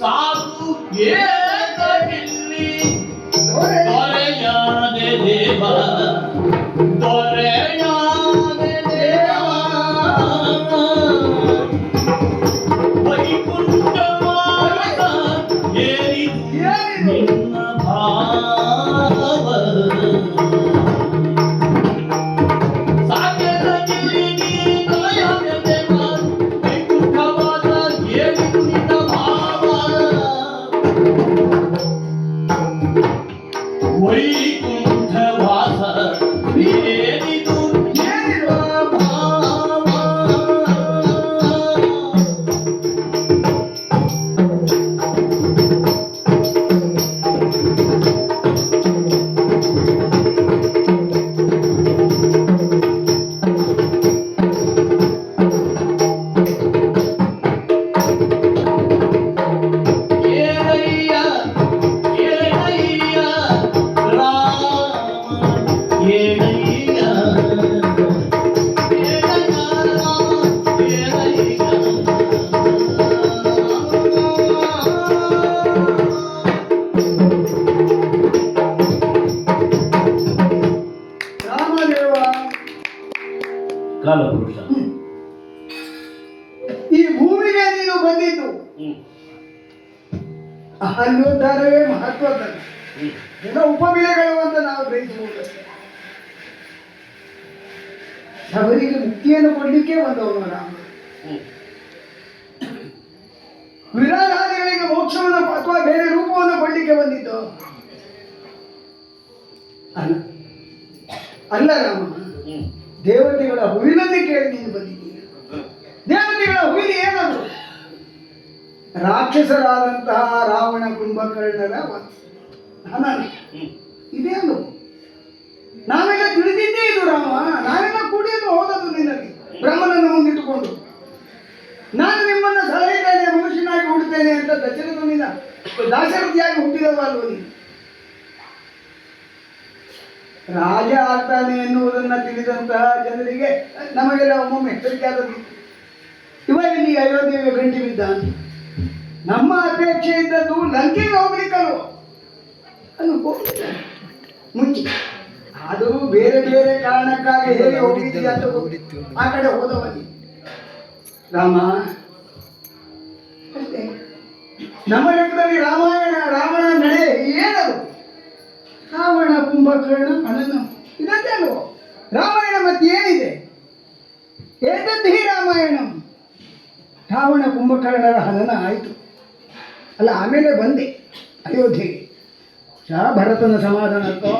ಸಾಧು ಏಕವಿಲ್ಲಿ ದೊರೆಯಾದೆ ದೇವ ದೊರೆಯಾದೆ ದೇವ ವೈಕುಂಠವಾಸ ಏರಿದು ನಿನ್ನ ಭಾವ ಸಾಗರ ಗಿರಿಗಿ ದೊರೆಯಾದೆ ದೇವ ವೈಕುಂಠವಾಸ ಏರಿದು ನಿನ್ನ ಭಾವ ವೈಕುಂಠವಾಸ ಏರಿದು ನಿನ್ನ ಭಾವ ಏರಯ್ಯ ಏರಯ್ಯ ರಾಮ ಏರಯ್ಯ ಏರಯ್ಯ ರಾಮ ಏರಯ್ಯ ರಾಮದೇವ, ಕಾಲಪುರುಷ ಈ ಭೂಮಿಗೆ ನೀನು ಬಂದಿದ್ದು ಅಹಲ್ಯೋದ್ಧಾರವೇ ಮಹತ್ವದ್ದು. ಎಲ್ಲ ಉಪವಿಲೆಗಳು ಅಂತ ನಾವು ಗ್ರಹಿಸಬಹುದು. ಅವರಿಗೆ ಮುಕ್ತಿಯನ್ನು ಕೊಡ್ಲಿಕ್ಕೆ ಬಂದವನು ರಾಮ. ವಿರಾಧಾದಿಗಳಿಗೆ ಮೋಕ್ಷವನ್ನು ಅಥವಾ ಬೇರೆ ರೂಪವನ್ನು ಕೊಡ್ಲಿಕ್ಕೆ ಬಂದಿದ್ದು ಅಲ್ಲ ಅಲ್ಲ ರಾಮ. ದೇವತೆಗಳ ಹುಯಿಲನ್ನೇ ಕೇಳಿ ನೀನು ಬಂದಿದ್ದೀಯ. ದೇವತೆಗಳ ಹುಯಿಲು ಏನದು? ರಾಕ್ಷಸರಾದಂತಹ ರಾವಣ ಕುಂಭಕರ್ಣರ ಹನನ ಇದೇನು? ನಾವೆಲ್ಲ ತಿಳಿದಿದ್ದೇ ಇದು ರಾಮ. ನಾವೆಲ್ಲ ಕೂಡಿಯನ್ನು ಹೋದದ್ದು ನಿನ್ನಲ್ಲಿ ಬ್ರಹ್ಮನನ್ನು ಮುಂದಿಟ್ಟುಕೊಂಡು. ನಾನು ನಿಮ್ಮನ್ನು ಸಲಹಿದ್ದೇನೆ, ಮನುಷ್ಯನಾಗಿ ಹುಟ್ಟುತ್ತೇನೆ ಅಂತ ದಶರಥನಿಂದ ದಾಶರಥಿಯಾಗಿ ಹುಟ್ಟಿದವಲ್ವ ನೀನು? ರಾಜ ಆಗ್ತಾನೆ ಎನ್ನುವುದನ್ನು ತಿಳಿದಂತಹ ಜನರಿಗೆ ನಮಗೆಲ್ಲ ಒಮ್ಮೊಮ್ಮೆ ಹೆದರಿಕೆ ಆದದ್ದು. ಇವಾಗ ನೀ ಅಯೋಧ್ಯೆಗೆ ಗಂಟಿ ಬಿದ್ದ. ನಮ್ಮ ಅಪೇಕ್ಷೆ ಇದ್ದದ್ದು ಲಂಕೆಗೆ ಹೋಗ್ಲಿಕ್ಕಲ್ವ? ಅದು ಹೋಗ್ಲಿಲ್ಲ ಮುಂಚೆ. ಆದರೂ ಬೇರೆ ಬೇರೆ ಕಾರಣಕ್ಕಾಗಿ ಹೇಗೆ ಹೋಗಿದ್ದೀಯ ಅಂತ ಗೊತ್ತಿತ್ತು. ಆ ಕಡೆ ಹೋದವನಿ ರಾಮ ಅಷ್ಟೇ. ನಮ್ಮ ಲೆಕ್ಕದಲ್ಲಿ ರಾವಣ ನಡೆ ಏನದು? ರಾವಣ ಕುಂಭಕರ್ಣ ಹನನ ಇದಂತೆ ಅಲ್ವೋ? ರಾಮಾಯಣ ಮತ್ತೆ ಏನಿದೆ? ಏತದ್ದಿ ರಾಮಾಯಣ. ರಾವಣ ಕುಂಭಕರ್ಣರ ಹನನ ಆಯಿತು ಅಲ್ಲ, ಆಮೇಲೆ ಬಂದೆ ಅಯೋಧ್ಯೆಗೆ. ಭರತನ ಸಮಾಧಾನಕ್ಕೋ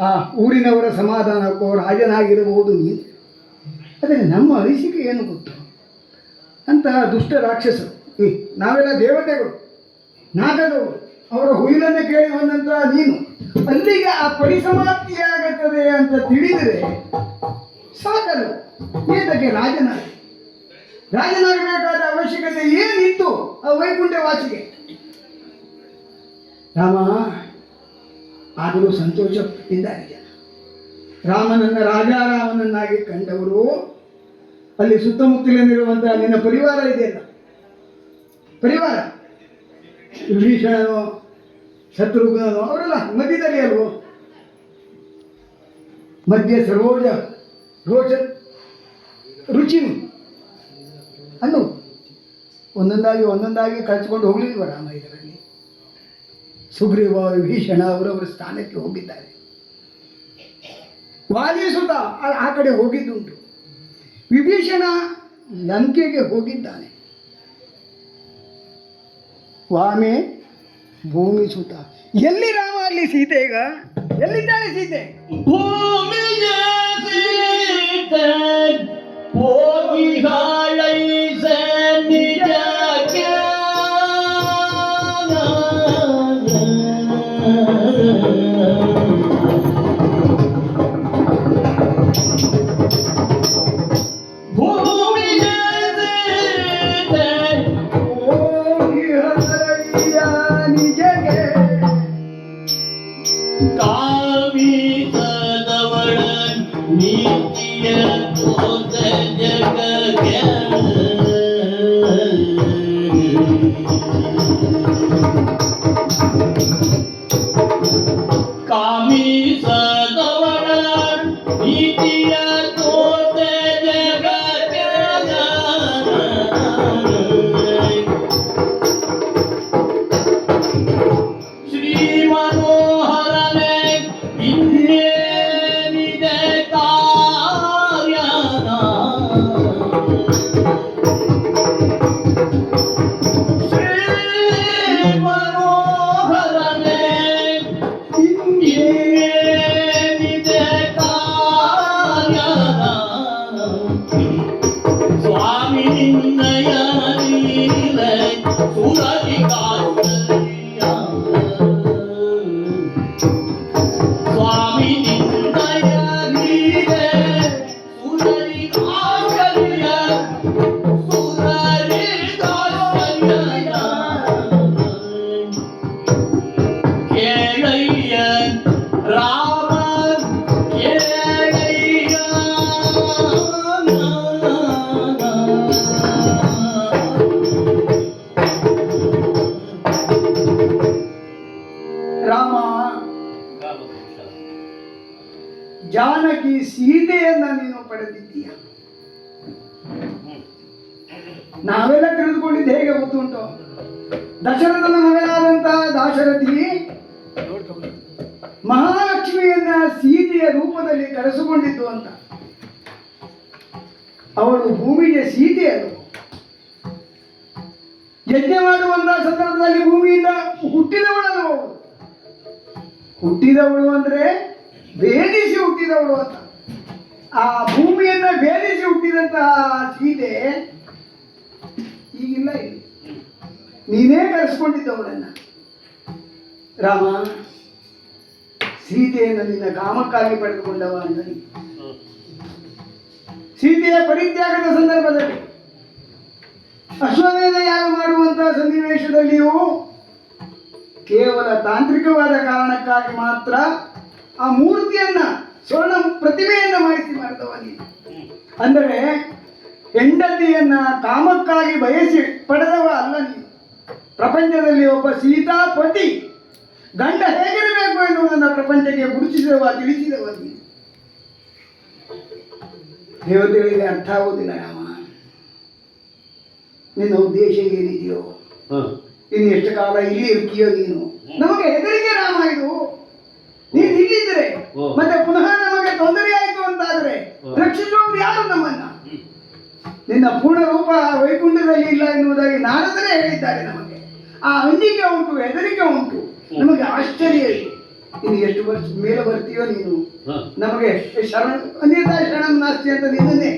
ಆ ಊರಿನವರ ಸಮಾಧಾನಕ್ಕೋ ರಾಜನಾಗಿರಬಹುದು ನೀನು. ಆದರೆ ನಮ್ಮ ಅನಿಸಿಕೆ ಏನು ಗೊತ್ತು? ಅಂತಹ ದುಷ್ಟ ರಾಕ್ಷಸರು, ನಾವೆಲ್ಲ ದೇವತೆಗಳು, ನಾಗದವರು, ಅವರ ಹುಯಿಲನ್ನು ಕೇಳಿ ಬಂದಂತಹ ನೀನು ಅಲ್ಲಿಗೆ ಆ ಪರಿಸಮಾಪ್ತಿಯಾಗುತ್ತದೆ ಅಂತ ತಿಳಿದರೆ ಸಾಕಲ್ಲ. ಏತಕ್ಕೆ ರಾಜನಾಗಬೇಕಾದ ಅವಶ್ಯಕತೆ ಏನಿತ್ತು ಆ ವೈಕುಂಠ ವಾಸಿಗೆ? ರಾಮ ಆದರೂ ಸಂತೋಷಪಟ್ಟಿದ್ದಾರೆ ಜನ. ರಾಮನನ್ನ ರಾಜಾರಾಮನನ್ನಾಗಿ ಕಂಡವರು ಅಲ್ಲಿ ಸುತ್ತಮುತ್ತಲಿರುವಂತಹ ನಿನ್ನ ಪರಿವಾರ ಇದೆಯಲ್ಲ, ಪರಿವಾರ ವಿಭೀಷಣನೋ ಶತ್ರುಘ್ನನೋ ಅವರೆಲ್ಲ ಮಧ್ಯದಲ್ಲಿ ಅಲ್ವೋ? ಮಧ್ಯ ಸರೋಜ ರೋಷ ರುಚಿ ಅನ್ನು ಒಂದೊಂದಾಗಿ ಕಳಿಸ್ಕೊಂಡು ಹೋಗ್ಲಿಲ್ವ ರಾಮ? ಇದರಲ್ಲಿ ಸುಗ್ರೀವ ವಿಭೀಷಣ ಅವರವರ ಸ್ಥಾನಕ್ಕೆ ಹೋಗಿದ್ದಾರೆ. ವಾಲಿಸುತ ಆ ಕಡೆ ಹೋಗಿದ್ದುಂಟು. ವಿಭೀಷಣ ಲಂಕೆಗೆ ಹೋಗಿದ್ದಾನೆ. ವಾಮೆ ಭೂಮಿ ಸುತ. ಎಲ್ಲಿ ರಾಮ? ಅಲ್ಲಿ ಸೀತೆ. ಈಗ ಎಲ್ಲಿದ್ದಾಳೆ ಸೀತೆ? ಭೂಮಿಯ ಸೀತೆ ಹೋಗಿಹಾಳೈಸ ನಿಜಕ್ಕೆ ಭೂಮಿಯ ಸೀತೆ ಹೋಗಿಹಾಳೈಯ ನಿಜಕ್ಕೆ ಕಾಮಿತದವಳ ನೀತಿಯ ತೋತ ಜಗಕ್ಕೆ ಶ್ರೀ ಮನೋಹರನೇ ಇನ್ನೇನಿದೆ ಕಾರ್ಯ ಸ್ವಾಮಿ ನಿನ್ನಯ ಲೀಲೆ ಸುರಗಿ ಕಾಂತಯ್ಯ ಸ್ವಾಮಿ ನಿನ್ನಯ ಲೀಲೆ ಸುರಗಿ ಕಾಂತಯ್ಯ ಸುರಗಿ ಕಾಂತಯ್ಯ ಕೇಳಯ್ಯ ರಾಮ ಕೇಳಯ್ಯ ರಾಮ, ಜಾನಕಿ ಸೀತೆಯನ್ನ ನೀನು ಪಡೆದಿದ್ದೀಯ. ನಾವೆಲ್ಲ ತಿಳಿದುಕೊಂಡಿದ್ದು ಹೇಗೆ ಗೊತ್ತುಂಟು? ದಶರಥನ ಮಗನಾದಂತಹ ದಾಶರಥಿ ಮಹಾಲಕ್ಷ್ಮಿಯನ್ನ ಸೀತೆಯ ರೂಪದಲ್ಲಿ ಕರೆಸಿಕೊಂಡಿದ್ದು ಅಂತ. ಅವಳು ಭೂಮಿಗೆ ಸೀತೆಯರು. ಯಜ್ಞ ಮಾಡುವಂತಹ ಸಂದರ್ಭದಲ್ಲಿ ಭೂಮಿಯಿಂದ ಹುಟ್ಟಿದವಳಲ್ಲ ಅವಳು. ಹುಟ್ಟಿದವಳು ಅಂದ್ರೆ ಭೇದಿಸಿ ಹುಟ್ಟಿದವಳು ಅಂತ. ಆ ಭೂಮಿಯನ್ನ ಭೇದಿಸಿ ಹುಟ್ಟಿದಂತಹ ಸೀತೆ ಈಗಿಲ್ಲ ಇಲ್ಲಿ. ನೀನೇ ಕರೆಸ್ಕೊಂಡಿದ್ದವಳನ್ನ. ರಾಮ, ಸೀತೆಯನ್ನು ನಿನ್ನ ಕಾಮಕ್ಕಾಗಿ ಪಡೆದುಕೊಂಡವ ಅಂತ ನೀ. ಸೀತೆಯ ಪರಿತ್ಯಾಗದ ಸಂದರ್ಭದಲ್ಲಿ ಅಶ್ವಮೇಧ ಯಾಗ ಮಾಡುವಂತಹ ಸನ್ನಿವೇಶದಲ್ಲಿಯೂ ಕೇವಲ ತಾಂತ್ರಿಕವಾದ ಕಾರಣಕ್ಕಾಗಿ ಮಾತ್ರ ಆ ಮೂರ್ತಿಯನ್ನ ಸ್ವರ್ಣ ಪ್ರತಿಮೆಯನ್ನ ಮಾಡಿದವ ನೀನು. ಅಂದರೆ ಹೆಂಡತಿಯನ್ನ ಕಾಮಕ್ಕಾಗಿ ಬಯಸಿ ಪಡೆದವ ಅಲ್ಲ ನೀನು. ಪ್ರಪಂಚದಲ್ಲಿ ಒಬ್ಬ ಸೀತಾಪತಿ ಗಂಡ ಹೇಗಿರಬೇಕು ಎನ್ನುವುದನ್ನು ಪ್ರಪಂಚಕ್ಕೆ ಗುರುತಿಸಿದವ, ತಿಳಿಸಿದವ ನೀನು. ದೇವತೆಗಳಿಗೆ ಅರ್ಥ ಆಗುವುದಿಲ್ಲ ರಾಮ. ನಿನ್ನ ಉದ್ದೇಶ ಏನಿದೆಯೋ, ಇನ್ನು ಎಷ್ಟು ಕಾಲ ಇಲ್ಲಿ ಇರ್ತೀಯೋ ನೀನು. ನಮಗೆ ಹೆದರಿಕೆ ರಾಮ ಇದು. ನೀನು ಇಲ್ಲಿದ್ದರೆ ಮತ್ತೆ ಪುನಃ ನಮಗೆ ತೊಂದರೆ ಆಯಿತು ಅಂತಾದ್ರೆ ರಕ್ಷಿಸುವವರು ಯಾರು ನಮ್ಮನ್ನ? ನಿನ್ನ ಪೂರ್ಣ ರೂಪ ವೈಕುಂಠದಲ್ಲಿ ಇಲ್ಲ ಎನ್ನುವುದಾಗಿ ನಾರದರೇ ಹೇಳಿದ್ದಾರೆ ನಮಗೆ. ಆ ಅಂಜಿಕೆ ಉಂಟು, ಹೆದರಿಕೆ ಉಂಟು, ನಮಗೆ ಆಶ್ಚರ್ಯ ಇದೆ. ಇನ್ನು ಎಷ್ಟು ವರ್ಷ ಮೇಲೆ ಬರ್ತೀಯೋ ನೀನು. ನಮಗೆ ಶರಣ ಅನ್ಯತಾ ಶರಣಂ ನಾಸ್ತಿ ಅಂತ ನಿನ್ನೇ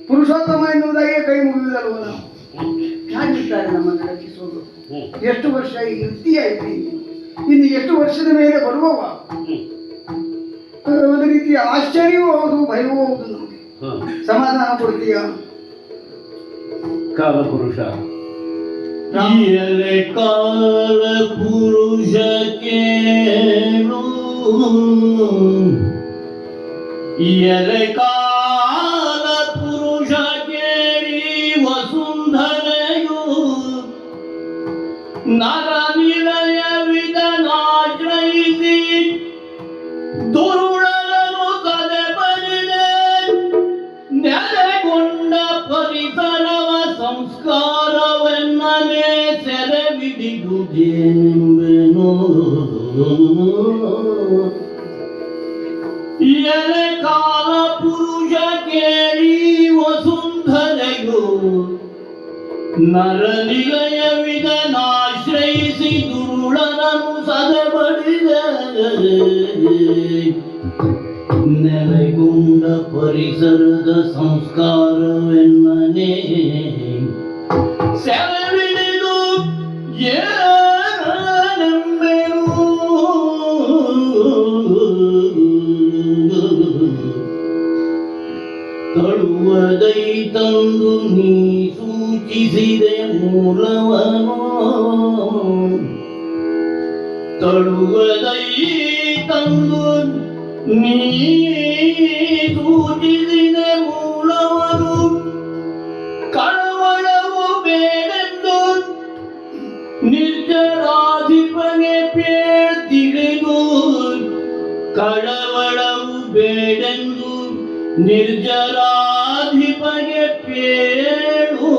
ಪುರುಷೋತ್ತಮ ಎನ್ನುವುದಾಗಿ ಕೈ ಮುಗಿಯುವುದಲ್ವ ನಾವು. ಯಾರಿರ್ತಾರೆ ನಮ್ಮನ್ನು ರಕ್ಷಿಸೋದು? ಎಷ್ಟು ವರ್ಷ ಇರ್ತೀಯ ಇದ್ರಿ ನೀನು? ಇನ್ನು ಎಷ್ಟು ವರ್ಷದ ಮೇಲೆ ಬರುವವ? ಒಂದು ರೀತಿಯ ಆಶ್ಚರ್ಯವೂ ಹೌದು, ಭಯವೂ ಹೌದು. ನಮಗೆ ಸಮಾಧಾನ ಕೊಡ್ತೀಯ? ಕಾಲಪುರುಷ ಎಲೆ ಕಾಲ ಪುರುಷ ಕೇಳು, ಎಲೆ ಕಾಲ ಪುರುಷ ಕೇಳಿ ವಸುಂಧರೆಯು ನರ ನಿಲಯವಿದನಾಶ್ರಯಿಸಿ ದುರುಳನು ತಲೆ ಬರಿದೆ ನೆಲೆಗೊಂಡ ಪರಿಸರವ ಸಂಸ್ಕಾರವೆನ್ನನೇ ಸೆರೆ ಬಿಡಿದುದೇನೆಂಬೆನು. ಎಲೆ ಕಾಲ ಪುರುಷ ಕೇಳಿ ವಸುಂಧರೆಯು ನರ ನಿಲಯವಿದನಾಶ್ರಯಿಸಿ ದುರುಳನನು ಸದೆಬಡಿದೆ ನೆಲೆಗೊಂಡ ಪರಿಸರದ ಸಂಸ್ಕಾರವೆನ್ನನೇ ಸೆರೆಬಿಡಿದು ಏನೆಂಬೆನು. ತಳುವದೈ ತಂದು ನೀ ಸೂಚಿಸಿದೆ ಮೂಲವನು, ತಳುವದೈ ತಂದು ನೀ ಸೂಚಿಸಿದೆ ಮೂಲವನು. ಕಳವಳವು ಬೇಡೆಂದು ನಿರ್ಜರಾಧಿಪನೆ ತಿಳಿದು, ಕಳವಳವು ಬೇಡೆಂದು ನಿರ್ಜರಾಧಿಪಗೆ ಪೇಳು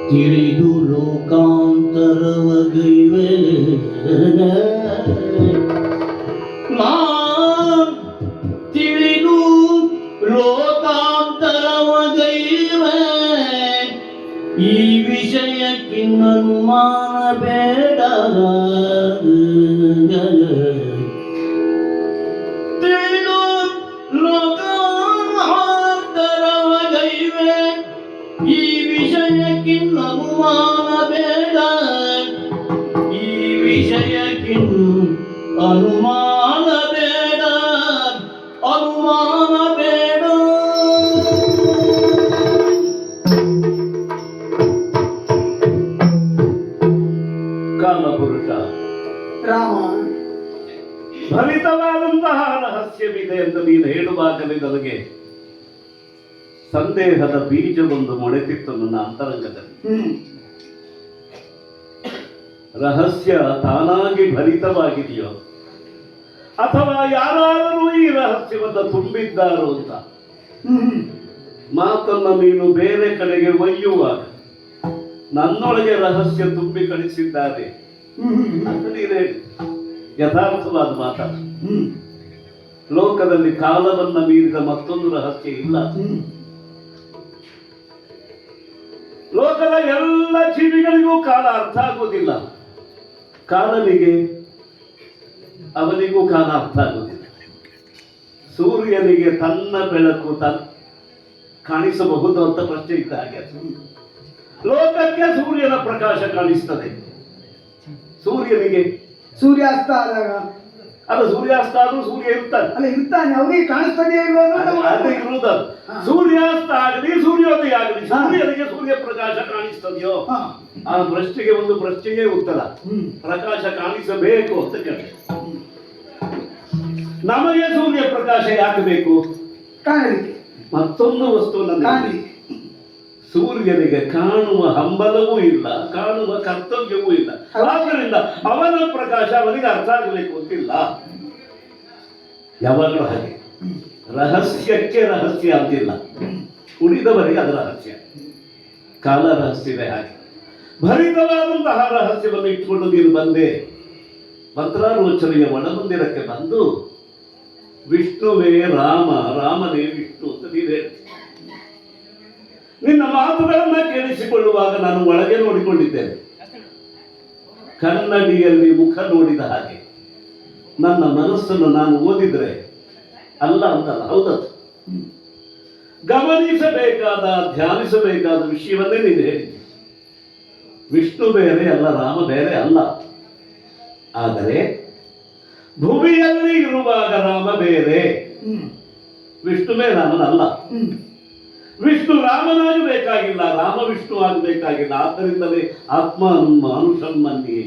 ತಿಳಿದು ಲೋಕಾಂತರವಗೈವೆ. ತಿಳಿದು ಲೋಕಾಂತರವಗೈವೆ ಈ ವಿಷಯಕ್ಕಿನ್ನನುಮಾನ ಬೇಡ. ತಿಳಿದು ಲೋಕಾಂತರವಗೈವೆ. ಈ ವಿಷಯಕ್ಕಿನ್ನನುಮಾನ ಬೇಡ. ಈ ವಿಷಯಕ್ಕಿನ್ ಅನುಮಾನ ಬೇಡ. ಅನುಮಾನ ಬೇಡ. ಕಾಲಪುರುಷ ರಾಮ, ಭರಿತವಾದಂತಹ ರಹಸ್ಯವಿದೆ ಎಂದು ನೀನು ಹೇಳುವಾಗಲೇ ನನಗೆ ಸಂದೇಹದ ಬೀಜವೊಂದು ಮೊಳೆತಿತ್ತು ನನ್ನ ಅಂತರಂಗದಲ್ಲಿ. ರಹಸ್ಯ ತಾನಾಗಿ ಭರಿತವಾಗಿದೆಯೋ ಅಥವಾ ಯಾರಾದರೂ ಈ ರಹಸ್ಯವನ್ನು ತುಂಬಿದ್ದಾರೋ ಅಂತ ಮಾತನ್ನ ನೀನು ಬೇರೆ ಕಡೆಗೆ ಒಯ್ಯುವಾಗ ನನ್ನೊಳಗೆ ರಹಸ್ಯ ತುಂಬಿ ಕಳಿಸಿದ್ದಾರೆ ಅಂತ ನೀನು ಹೇಳಿ. ಯಥಾರ್ಥವಾದ ಮಾತ. ಲೋಕದಲ್ಲಿ ಕಾಲವನ್ನ ಮೀರಿದ ಮತ್ತೊಂದು ರಹಸ್ಯ ಇಲ್ಲ. ಲೋಕದ ಎಲ್ಲ ಜೀವಿಗಳಿಗೂ ಕಾಲ ಅರ್ಥ ಆಗುವುದಿಲ್ಲ. ಕಾಲನಿಗೆ ಅವನಿಗೂ ಕಾಲ ಅರ್ಥ ಆಗುವುದಿಲ್ಲ. ಸೂರ್ಯನಿಗೆ ತನ್ನ ಬೆಳಕು ಕಾಣಿಸಬಹುದು ಅಂತ ಪ್ರಶ್ನೆ ಇದ್ದ ಹಾಗೆ ಲೋಕಕ್ಕೆ ಸೂರ್ಯನ ಪ್ರಕಾಶ ಕಾಣಿಸ್ತದೆ. ಸೂರ್ಯನಿಗೆ ಸೂರ್ಯಾಸ್ತ ಆದಾಗ ಅದು ಸೂರ್ಯಾಸ್ತ ಆದ್ರೂ ಸೂರ್ಯ ಇರ್ತಾನೆ. ಅಲ್ಲ, ಇರ್ತಾನೆ, ಅವನಿಗೆ ಕಾಣಿಸ್ತದೆ ಅದು ಇರುವುದಲ್ಲ. ಸೂರ್ಯಾಸ್ತ ಆಗಲಿ ಸೂರ್ಯೋದಯ ಆಗಲಿ ಸೂರ್ಯನಿಗೆ ಸೂರ್ಯ ಪ್ರಕಾಶ ಕಾಣಿಸ್ತದೆಯೋ? ಆ ಪ್ರಶ್ನೆಗೆ ಒಂದು ಪ್ರಶ್ನೆಗೆ ಉತ್ತರ, ಪ್ರಕಾಶ ಕಾಣಿಸಬೇಕು ಅಂತ ಕೇಳಿ. ನಮಗೆ ಸೂರ್ಯ ಪ್ರಕಾಶ ಯಾಕೆ ಬೇಕು? ಕಾಣಲಿಕ್ಕೆ. ಮತ್ತೊಂದು ವಸ್ತುವನ್ನು ಕಾಣಲಿಕ್ಕೆ. ಸೂರ್ಯನಿಗೆ ಕಾಣುವ ಹಂಬಲವೂ ಇಲ್ಲ, ಕಾಣುವ ಕರ್ತವ್ಯವೂ ಇಲ್ಲ. ಆದ್ದರಿಂದ ಅವನ ಪ್ರಕಾಶ ಅವನಿಗೆ ಅರ್ಥ ಆಗಬೇಕು ಅಂತಿಲ್ಲ. ಯಾವಾಗಲೂ ಹಾಗೆ. ರಹಸ್ಯಕ್ಕೆ ರಹಸ್ಯ ಅಂತಿಲ್ಲ, ಉಳಿದವರಿಗೆ ಅದು ರಹಸ್ಯ. ಕಾಲ ರಹಸ್ಯವೇ ಹಾಗೆ. ಭರಿತವಾದಂತಹ ರಹಸ್ಯವನ್ನು ಇಟ್ಕೊಂಡು ನೀನು ಬಂದೆ. ಮಂತ್ರಾಲೋಚನೆಯ ಒಳಮಂದಿರಕ್ಕೆ ಬಂದು ವಿಷ್ಣುವೇ ರಾಮ, ರಾಮನೇ ವಿಷ್ಣು ಅಂತ ನೀನು ಹೇಳ್ತೀನಿ. ನಿನ್ನ ಮಾತುಗಳನ್ನ ಕೇಳಿಸಿಕೊಳ್ಳುವಾಗ ನಾನು ಒಳಗೆ ನೋಡಿಕೊಂಡಿದ್ದೇನೆ. ಕನ್ನಡಿಯಲ್ಲಿ ಮುಖ ನೋಡಿದ ಹಾಗೆ ನನ್ನ ಮನಸ್ಸನ್ನು ನಾನು ಓದಿದ್ರೆ ಅಲ್ಲ ಅಂತಲ್ಲ, ಹೌದದು. ಗಮನಿಸಬೇಕಾದ ಧ್ಯಾನಿಸಬೇಕಾದ ವಿಷಯವನ್ನೇ ನೀನು ಹೇಳಿದ್ದೆ. ವಿಷ್ಣು ಬೇರೆ ಅಲ್ಲ, ರಾಮ ಬೇರೆ ಅಲ್ಲ. ಆದರೆ ಭೂಮಿಯಲ್ಲಿ ಇರುವಾಗ ರಾಮ ಬೇರೆ, ವಿಷ್ಣುವೇ ರಾಮನಲ್ಲ. ವಿಷ್ಣು ರಾಮನಾಗಬೇಕಾಗಿಲ್ಲ, ರಾಮ ವಿಷ್ಣು ಆಗಬೇಕಾಗಿಲ್ಲ. ಆದ್ದರಿಂದಲೇ ಆತ್ಮ ಮಾನುಷಮ್ಮನ್ನೇ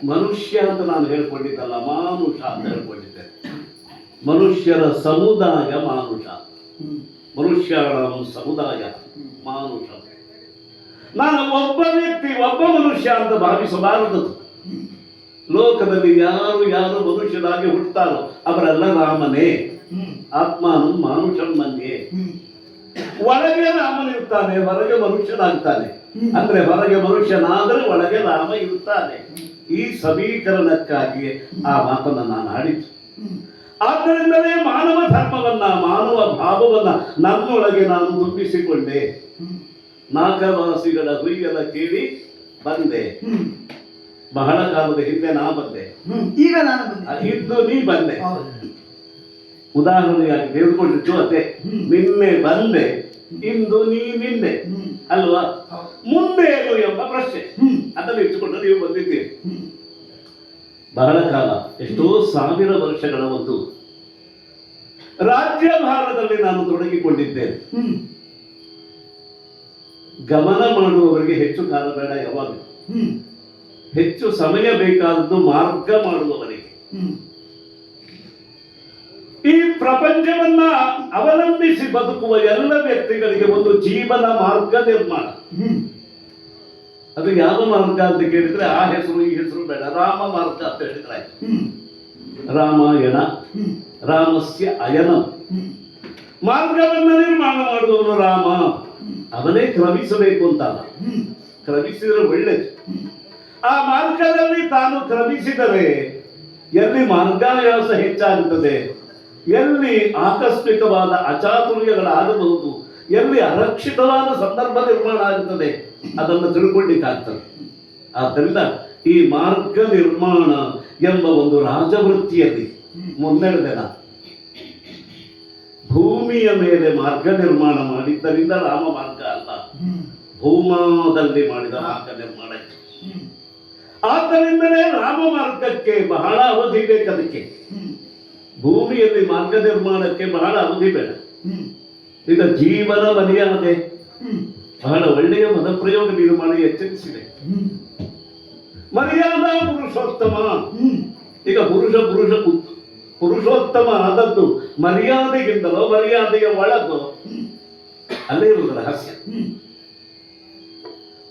ಮನುಷ್ಯ ಅಂತ ನಾನು ಹೇಳ್ಕೊಂಡಿದ್ದಲ್ಲ, ಮಾನುಷ ಅಂತ ಹೇಳ್ಕೊಂಡಿದ್ದೆ. ಮನುಷ್ಯರ ಸಮುದಾಯ ಮಾನುಷ, ಮನುಷ್ಯರ ಸಮುದಾಯ ಮಾನುಷ. ನಾನು ಒಬ್ಬ ವ್ಯಕ್ತಿ, ಒಬ್ಬ ಮನುಷ್ಯ ಅಂತ ಭಾವಿಸಬಾರದು. ಲೋಕದಲ್ಲಿ ಯಾರು ಯಾರು ಮನುಷ್ಯರಾಗಿ ಹುಟ್ಟುತ್ತಾರೋ ಅವರೆಲ್ಲ ರಾಮನೇ. ಆತ್ಮಾನು ಮಾನುಷಮ್ಮನ್ನೇ. ಒಳಗೆ ರಾಮನಿರ್ತಾನೆ, ಹೊರಗೆ ಮನುಷ್ಯನಾಗ್ತಾನೆ. ಅಂದ್ರೆ ಹೊರಗೆ ಮನುಷ್ಯನಾದರೆ ಒಳಗೆ ರಾಮ ಇರ್ತಾನೆ. ಈ ಸಮೀಕರಣಕ್ಕಾಗಿಯೇ ಆ ಮಾತನ್ನ ನಾನು ಆಡಿದ್ದು. ಆದ್ದರಿಂದಲೇ ಮಾನವ ಧರ್ಮವನ್ನ, ಮಾನವ ಭಾವವನ್ನ ನನ್ನೊಳಗೆ ನಾನು ತುಂಬಿಸಿಕೊಂಡೆ. ನಾಗವಾಸಿಗಳ ಹುಯ್ಯಲ ಕೇಳಿ ಬಂದೆ. ಬಹಳ ಕಾಲದ ಹಿಂದೆ ನಾ ಬಂದೆ, ಈಗ ನಾನು ಬಂದೆ, ಇದ್ದು ನೀ ಬಂದೆ. ಉದಾಹರಣೆಯಾಗಿ ತೆಗೆದುಕೊಂಡಿದ್ದು ಅದೇ. ನಿನ್ನೆ ಬಂದೆ, ಇಂದು ನೀ ನಿನ್ನೆ ಅಲ್ವಾ? ಮುಂದೆ ಏನು ಎಂಬ ಪ್ರಶ್ನೆ ಅದನ್ನು ಇಟ್ಟುಕೊಂಡು ನೀವು ಬಂದಿದ್ದೀರಿ. ಬಹಳ ಕಾಲ, ಎಷ್ಟೋ ಸಾವಿರ ವರ್ಷಗಳ ಒಂದು ರಾಜ್ಯಭಾರದಲ್ಲಿ ನಾನು ತೊಡಗಿಕೊಂಡಿದ್ದೇನೆ. ಗಮನ ಮಾಡುವವರಿಗೆ ಹೆಚ್ಚು ಕಾಲ ಬೇಡ, ಯಾವಾಗ ಹೆಚ್ಚು ಸಮಯ ಬೇಕಾದದ್ದು ಮಾರ್ಗ ಮಾಡುವವರಿಗೆ. ಈ ಪ್ರಪಂಚವನ್ನ ಅವಲಂಬಿಸಿ ಬದುಕುವ ಎಲ್ಲ ವ್ಯಕ್ತಿಗಳಿಗೆ ಒಂದು ಜೀವನ ಮಾರ್ಗ ನಿರ್ಮಾಣ. ಅದು ಯಾವ ಮಾರ್ಗ ಅಂತ ಕೇಳಿದ್ರೆ ಆ ಹೆಸರು ಈ ಹೆಸರು ಬೇಡ, ರಾಮ ಮಾರ್ಗ ಅಂತ ಹೇಳಿದ್ರೆ ಆಯ್ತು. ರಾಮಾಯಣ, ರಾಮಸ್ಯ ಅಯನಂ. ಮಾರ್ಗವನ್ನ ನಿರ್ಮಾಣ ಮಾಡುವವನು ರಾಮ. ಅವನೇ ಕ್ರಮಿಸಬೇಕು ಅಂತ ಅಲ್ಲ, ಕ್ರಮಿಸಿದ್ರೆ ಒಳ್ಳೇದು. ಆ ಮಾರ್ಗದಲ್ಲಿ ತಾನು ಕ್ರಮಿಸಿದರೆ ಎಲ್ಲಿ ಮಾರ್ಗಾಭ್ಯಾಸ ಹೆಚ್ಚಾಗುತ್ತದೆ, ಎಲ್ಲಿ ಆಕಸ್ಮಿಕವಾದ ಅಚಾತುರ್ಯಗಳಾಗಬಹುದು, ಎಲ್ಲಿ ಅರಕ್ಷಿತವಾದ ಸಂದರ್ಭ ನಿರ್ಮಾಣ ಆಗುತ್ತದೆ ಅದನ್ನು ತಿಳ್ಕೊಳ್ಳಿಕ್ಕಾಗ್ತದೆ. ಆದ್ದರಿಂದ ಈ ಮಾರ್ಗ ನಿರ್ಮಾಣ ಎಂಬ ಒಂದು ರಾಜವೃತ್ತಿಯಲ್ಲಿ ಮುನ್ನಡೆದೆ ನಾನು. ಭೂಮಿಯ ಮೇಲೆ ಮಾರ್ಗ ನಿರ್ಮಾಣ ಮಾಡಿದ್ದರಿಂದ ರಾಮ ಮಾರ್ಗ ಅಲ್ಲ, ಭೂಮಾದಲ್ಲಿ ಮಾಡಿದ ಮಾರ್ಗ ನಿರ್ಮಾಣ ಇತ್ತು. ಆದ್ದರಿಂದಲೇ ರಾಮ ಮಾರ್ಗಕ್ಕೆ ಬಹಳ ಅವಧಿ ಬೇಕದಕ್ಕೆ. ಭೂಮಿಯಲ್ಲಿ ಮಾರ್ಗ ನಿರ್ಮಾಣಕ್ಕೆ ಬಹಳ ಅವಧಿ ಬೇಡ. ಈಗ ಜೀವನ ಮರ್ಯಾದೆ ಬಹಳ ಒಳ್ಳೆಯ ಪದಪ್ರಯೋಗ ನೀವು ಮಾಡಿ ಎಚ್ಚರಿಸಿದೆ. ಮರ್ಯಾದಾ ಪುರುಷೋತ್ತಮ. ಈಗ ಪುರುಷೋತ್ತಮ ಆದದ್ದು ಮರ್ಯಾದೆಗಿಂತಲೋ ಮರ್ಯಾದೆಯ ಒಳಗೋ ಅಲ್ಲೇ ಇರುವುದು ರಹಸ್ಯ.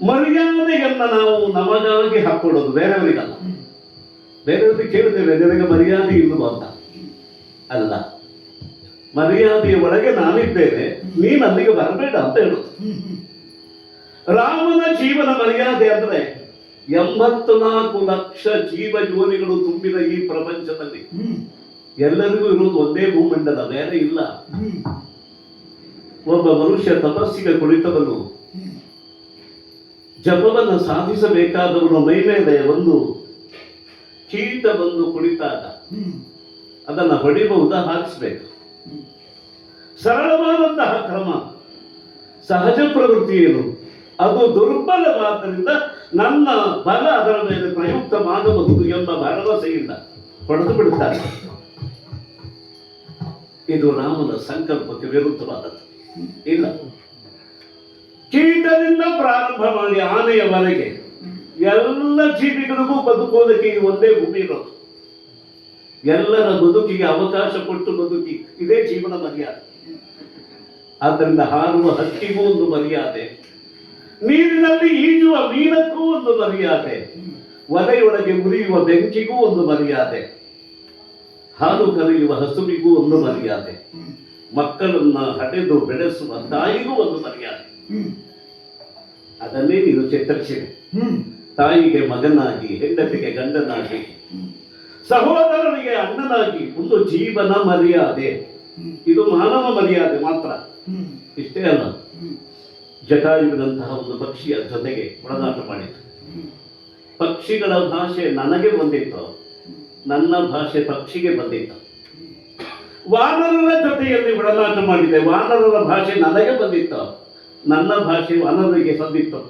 ಮರ್ಯಾದೆಯನ್ನ ನಾವು ನಮಗಾಗಿ ಹಾಕೊಳ್ಳೋದು, ಬೇರೆಯವರಿಗಲ್ಲ. ಬೇರೆಯವರಿಗೆ ಕೇಳ್ತೇವೆ ನಿನಗೆ ಮರ್ಯಾದೆ ಇಲ್ಲವ ಅಂತ. ಅಲ್ಲ, ಮರ್ಯಾದೆಯ ಒಳಗೆ ನಾನಿದ್ದೇನೆ, ನೀನು ಅಲ್ಲಿಗೆ ಬರಬೇಡ ಅಂತ ಹೇಳುದು. ರಾಮನ ಜೀವನ ಮರ್ಯಾದೆ ಅಂದ್ರೆ 84 ಲಕ್ಷ ಜೀವ ಯೋನಿಗಳು ತುಂಬಿದ ಈ ಪ್ರಪಂಚದಲ್ಲಿ ಎಲ್ಲರಿಗೂ ಇರುವುದು ಒಂದೇ ಭೂಮಂಡಲ, ಬೇರೆ ಇಲ್ಲ. ಒಬ್ಬ ಮನುಷ್ಯ ತಪಸ್ಸಿಗೆ ಕುಳಿತವನು, ಜಪವನ್ನು ಸಾಧಿಸಬೇಕಾದವನು ಮೈ ಮೇಲೆ ಒಂದು ಕೀಟ ಬಂದು ಕುಳಿತಾಗ ಅದನ್ನು ಹೊಡಿಬಹುದಾ? ಹಾಕಿಸ್ಬೇಕು. ಸರಳವಾದಂತಹ ಕ್ರಮ. ಸಹಜ ಪ್ರವೃತ್ತಿ ಏನು? ಅದು ದುರ್ಬಲವಾದ್ದರಿಂದ ನನ್ನ ಬಲ ಅದರ ಮೇಲೆ ಪ್ರಯುಕ್ತ ಮಾಡಬಹುದು ಎಂಬ ಭರವಸೆಯಿಂದ ಹೊಡೆದು ಬಿಡುತ್ತಾರೆ. ಇದು ರಾಮನ ಸಂಕಲ್ಪಕ್ಕೆ ವಿರುದ್ಧವಾದದ್ದು. ಇಲ್ಲ, ಕೀಟದಿಂದ ಪ್ರಾರಂಭ ಮಾಡಿ ಆನೆಯವರೆಗೆ ಎಲ್ಲ ಜೀವಿಗಳಿಗೂ ಬದುಕೋದಕ್ಕೆ ಒಂದೇ ಭೂಮಿ ಇರೋದು. ಎಲ್ಲರ ಬದುಕಿಗೆ ಅವಕಾಶ ಕೊಟ್ಟು ಬದುಕಿ, ಇದೇ ಜೀವನ ಮರ್ಯಾದೆ. ಆದ್ದರಿಂದ ಹಾರುವ ಹಕ್ಕಿಗೂ ಒಂದು ಮರ್ಯಾದೆ, ನೀರಿನಲ್ಲಿ ಈಜುವ ಮೀನಕ್ಕೂ ಒಂದು ಮರ್ಯಾದೆ, ಒಲೆಯೊಳಗೆ ಉರಿಯುವ ಬೆಂಕಿಗೂ ಒಂದು ಮರ್ಯಾದೆ, ಹಾಲು ಕರೆಯುವ ಹಸುವಿಗೂ ಒಂದು ಮರ್ಯಾದೆ, ಮಕ್ಕಳನ್ನ ಹಡೆದು ಬೆಳೆಸುವ ತಾಯಿಗೂ ಒಂದು ಮರ್ಯಾದೆ. ಅದನ್ನೇ ನೀನು ಚಿತ್ರಿಸಿದೆ. ತಾಯಿಗೆ ಮಗನಾಗಿ, ಹೆಂಡತಿಗೆ ಗಂಡನಾಗಿ, ಸಹೋದರನಿಗೆ ಅಣ್ಣನಾಗಿ ಒಂದು ಜೀವನ ಮರ್ಯಾದೆ. ಇದು ಮಾನವ ಮರ್ಯಾದೆ ಮಾತ್ರ. ಇಷ್ಟೇ ಅಲ್ಲ, ಜಟಾಯುವಿನಂತಹ ಒಂದು ಪಕ್ಷಿಯ ಜೊತೆಗೆ ಒಡನಾಟ ಮಾಡಿತು. ಪಕ್ಷಿಗಳ ಭಾಷೆ ನನಗೆ ಬಂದಿತ್ತು, ನನ್ನ ಭಾಷೆ ಪಕ್ಷಿಗೆ ಬಂದಿತ್ತು. ವಾನರರ ಜೊತೆಯಲ್ಲಿ ಒಡನಾಟ ಮಾಡಿದೆ, ವಾನರರ ಭಾಷೆ ನನಗೆ ಬಂದಿತ್ತು, ನನ್ನ ಭಾಷೆ ವಾನರರಿಗೆ ಬಂದಿತ್ತು.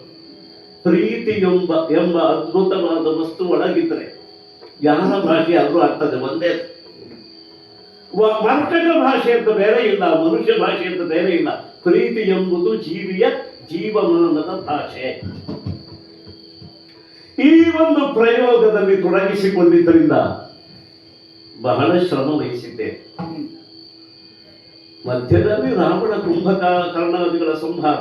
ಪ್ರೀತಿ ಎಂಬ ಅದ್ಭುತವಾದ ವಸ್ತು ಒಳಗಿದ್ರೆ ಯಾರ ಭಾಷೆ ಆದ್ರೂ ಆಗ್ತದೆ, ಒಂದೇ. ಮರ್ಕಟ ಭಾಷೆ ಅಂತ ಬೇರೆ ಇಲ್ಲ, ಮನುಷ್ಯ ಭಾಷೆ ಅಂತ ಬೇರೆ ಇಲ್ಲ. ಪ್ರೀತಿ ಎಂಬುದು ಜೀವಿಯ ಜೀವಮಾನದ ಭಾಷೆ. ಈ ಒಂದು ಪ್ರಯೋಗದಲ್ಲಿ ತೊಡಗಿಸಿಕೊಂಡಿದ್ದರಿಂದ ಬಹಳ ಶ್ರಮ ವಹಿಸಿದ್ದೆ. ಮಧ್ಯದಲ್ಲಿ ರಾವಣ ಕುಂಭಕರ್ಣಾದಿಗಳ ಸಂಹಾರ,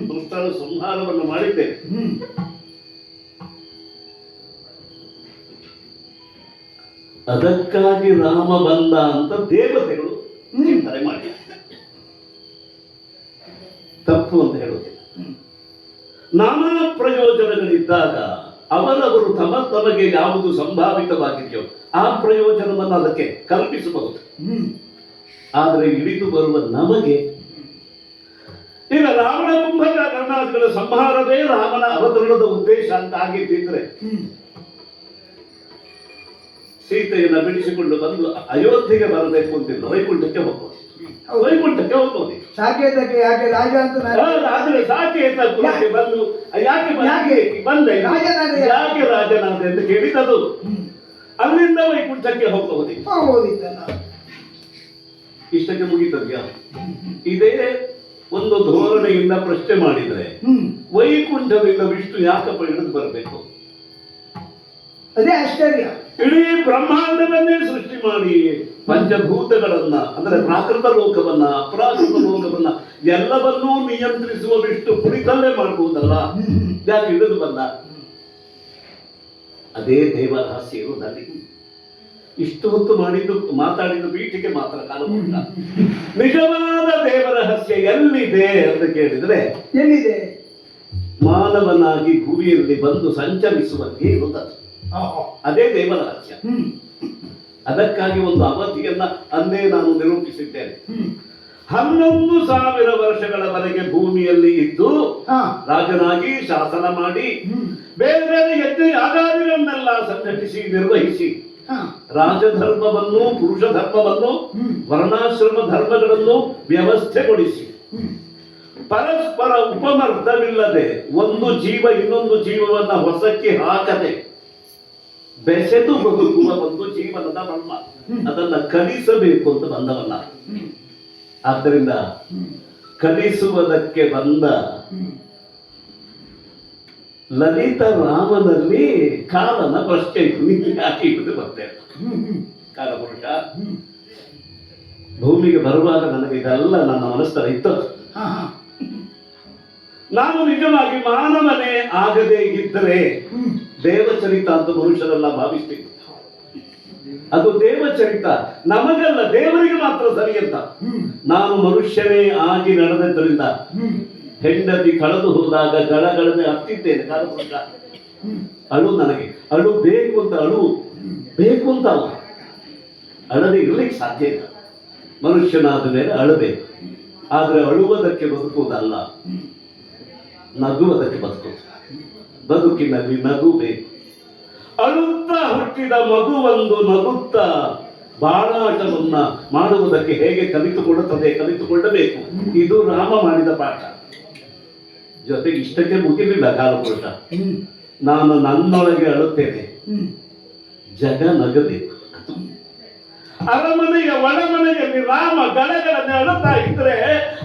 ದುಷ್ಟರ ಸಂಹಾರವನ್ನು ಮಾಡಿದ್ದೇನೆ. ಅದಕ್ಕಾಗಿ ರಾಮ ಬಂದ ಅಂತ ದೇವತೆಗಳು ಚಿಂತನೆ ಮಾಡಿ ತಪ್ಪು ಅಂತ ಹೇಳುವುದಿಲ್ಲ. ನಾನಾ ಪ್ರಯೋಜನಗಳಿದ್ದಾಗ ಅವರವರು ತಮಗೆ ಯಾವುದು ಸಂಭಾವಿತವಾಗಿದೆಯೋ ಆ ಪ್ರಯೋಜನವನ್ನು ಅದಕ್ಕೆ ಕಲ್ಪಿಸಬಹುದು. ಆದರೆ ಇಳಿದು ಬರುವ ನಮಗೆ ಈಗ ರಾವಣ ಕುಂಭಕರ್ಣಾದಿಗಳ ಸಂಹಾರವೇ ರಾಮನ ಅವತರಣದ ಉದ್ದೇಶ ಅಂತ ಆಗಿದ್ದಿದ್ರೆ ಸೀತೆಯನ್ನ ಬಿಡಿಸಿಕೊಂಡು ಬಂದು ಅಯೋಧ್ಯೆಗೆ ಬರಬೇಕು ಅಂತಿಲ್ಲ, ವೈಕುಂಠಕ್ಕೆ ಹೋಗ್ಬೋದು. ವೈಕುಂಠಕ್ಕೆ ಹೋಗ್ಬೋದು. ಸಾಕೇತಕ್ಕೆ ಯಾಕೆ ರಾಜ ಅಂತ ಆದ್ರೆ ಸಾಕೇತ ಬಂದು ಬಂದೆ ಯಾಕೆ ರಾಜನಾದೆ ಅಂತ ಕೇಳಿದದು. ಅಲ್ಲಿಂದ ವೈಕುಂಠಕ್ಕೆ ಹೋಗಬಹುದಿತ್ತಲ್ಲ. ಇಷ್ಟಕ್ಕೆ ಮುಗಿತದ್ಯ? ಇದೇ ಒಂದು ಧೋರಣೆಯಿಂದ ಪ್ರಶ್ನೆ ಮಾಡಿದ್ರೆ ವೈಕುಂಠದಿಂದ ವಿಷ್ಣು ಯಾಕಪ್ಪ ಇಳಿದು ಬರಬೇಕು? ಅದೇ ಆಶ್ಚರ್ಯ. ಇಡೀ ಬ್ರಹ್ಮಾಂಡವನ್ನೇ ಸೃಷ್ಟಿ ಮಾಡಿ ಪಂಚಭೂತಗಳನ್ನ ಅಂದ್ರೆ ಪ್ರಾಕೃತ ಲೋಕವನ್ನ, ಅಪ್ರಾಕೃತ ಲೋಕವನ್ನ ಎಲ್ಲವನ್ನೂ ನಿಯಂತ್ರಿಸುವ ವಿಷ್ಣು ಕುಳಿತಲ್ಲೇ ಮಾಡಬಹುದಲ್ಲ, ಯಾಕೆ ಇಳಿದು ಬಂದ? ಅದೇ ದೇವರಹಸ್ಯ ಇರುವುದಲ್ಲಿ. ಇಷ್ಟು ಹೊತ್ತು ಮಾತಾಡಿದ ಪೀಠಿಗೆ ಮಾತ್ರ ಕಾಲ ಕೊಟ್ಟ. ನಿಜವಾದ ದೇವರಹಸ್ಯ ಎಲ್ಲಿದೆ ಅಂತ ಕೇಳಿದ್ರೆ ಎಲ್ಲಿದೆ? ಮಾನವನಾಗಿ ಭೂಮಿಯಲ್ಲಿ ಬಂದು ಸಂಚರಿಸುವಂತೆ ಇರುತ್ತದೆ. ಅದೇ ದೇವರಹಸ್ಯ. ಅದಕ್ಕಾಗಿ ಒಂದು ಅವಧಿಯನ್ನ ಅಂದೇ ನಾನು ನಿರೂಪಿಸಿದ್ದೇನೆ. 11,000 ವರ್ಷಗಳವರೆಗೆ ಭೂಮಿಯಲ್ಲಿ ಇದ್ದು ಹಾ ರಾಜನಾಗಿ ಶಾಸನ ಮಾಡಿ ಬೇರೆ ಬೇರೆ ಯಜ್ಞ ಯಾಗಾದಿಗಳನ್ನೆಲ್ಲ ಸಂಘಟಿಸಿ ನಿರ್ವಹಿಸಿ ಹಾ ರಾಜಧರ್ಮವನ್ನು ಪುರುಷ ಧರ್ಮವನ್ನು ವರ್ಣಾಶ್ರಮ ಧರ್ಮಗಳನ್ನು ವ್ಯವಸ್ಥೆಗೊಳಿಸಿ ಪರಸ್ಪರ ಉಪಮರ್ದವಿಲ್ಲದೆ ಒಂದು ಜೀವ ಇನ್ನೊಂದು ಜೀವವನ್ನ ಹೊಸಕ್ಕೆ ಹಾಕದೆ ಬೆಸೆದು ಬದುಕುವ ಒಂದು ಜೀವನದ ಮರ್ಮ ಅದನ್ನ ಕಲಿಸಬೇಕು ಅಂತ ಬಂದವಲ್ಲ. ಆದ್ದರಿಂದ ಕಲಿಸುವುದಕ್ಕೆ ಬಂದ ಲಲಿತ ರಾಮನಲ್ಲಿ ಕಾಲನ ಪ್ರಶ್ನೆ ಇತ್ತು. ಯಾಕೆ ಇದು ಬರ್ತೇನೆ ಕಾಲಪುರುಷ ಭೂಮಿಗೆ ಬರುವಾಗ ನನಗೆ ಇದೆಲ್ಲ ನನ್ನ ಮನಸ್ಸಲ್ಲಿ ಇತ್ತು. ಹಾ ಹಾ ನಾನು ನಿಜವಾಗಿ ಮಾನವನೇ ಆಗದೇ ಇದ್ದರೆ ದೇವಚರಿತ ಅಂತ ಮನುಷ್ಯರೆಲ್ಲ ಭಾವಿಸ್ತೀವಿ. ಅದು ದೇವಚರಿತ ನಮಗಲ್ಲ, ದೇವರಿಗೆ ಮಾತ್ರ ಸರಿ ಅಂತ. ನಾನು ಮನುಷ್ಯನೇ ಆಗಿ ನಡೆದದ್ದರಿಂದ ಹೆಂಡತಿ ಕಳೆದು ಹೋದಾಗ ಗಳಗಳನೆ ಹತ್ತಿದ್ದೇನೆ. ಕಾಲಪುರುಷ ಅಳು ನನಗೆ ಅಳು ಬೇಕು ಅಂತ ಅಳು ಬೇಕು ಅಂತ ಅಲ್ಲ, ಅಳದೆ ಇರ್ಲಿಕ್ಕೆ ಸಾಧ್ಯ ಇಲ್ಲ. ಮನುಷ್ಯನಾದ ಮೇಲೆ ಅಳಬೇಕು, ಆದ್ರೆ ಅಳುವುದಕ್ಕೆ ಬದುಕುವುದಲ್ಲ, ನಗುವುದಕ್ಕೆ ಬದುಕುವುದು. ಬದುಕಿನಲ್ಲಿ ನಗು ಬೇಕು. ಅಳುತ್ತಾ ಹುಟ್ಟಿದ ಮಗುವೊಂದು ನಗುತ್ತಾ ಬಾಳಾಟವನ್ನ ಮಾಡುವುದಕ್ಕೆ ಹೇಗೆ ಕಲಿತುಕೊಳ್ಳಬೇಕು. ಇದು ರಾಮ ಮಾಡಿದ ಪಾಠ. ಜೊತೆಗೆ ಇಷ್ಟಕ್ಕೆ ಮುಗಿಲಿಲ್ಲ ಕಾಲಪುರುಷ. ನಾನು ನನ್ನೊಳಗೆ ಅಳುತ್ತೇನೆ, ಜಗ ನಗಬೇಕು. ಅರಮನೆಯ ಒಳಮನೆಯಲ್ಲಿ ರಾಮ ಗಳಗಳನ್ನು ಅಳುತ್ತಾ ಇದ್ರೆ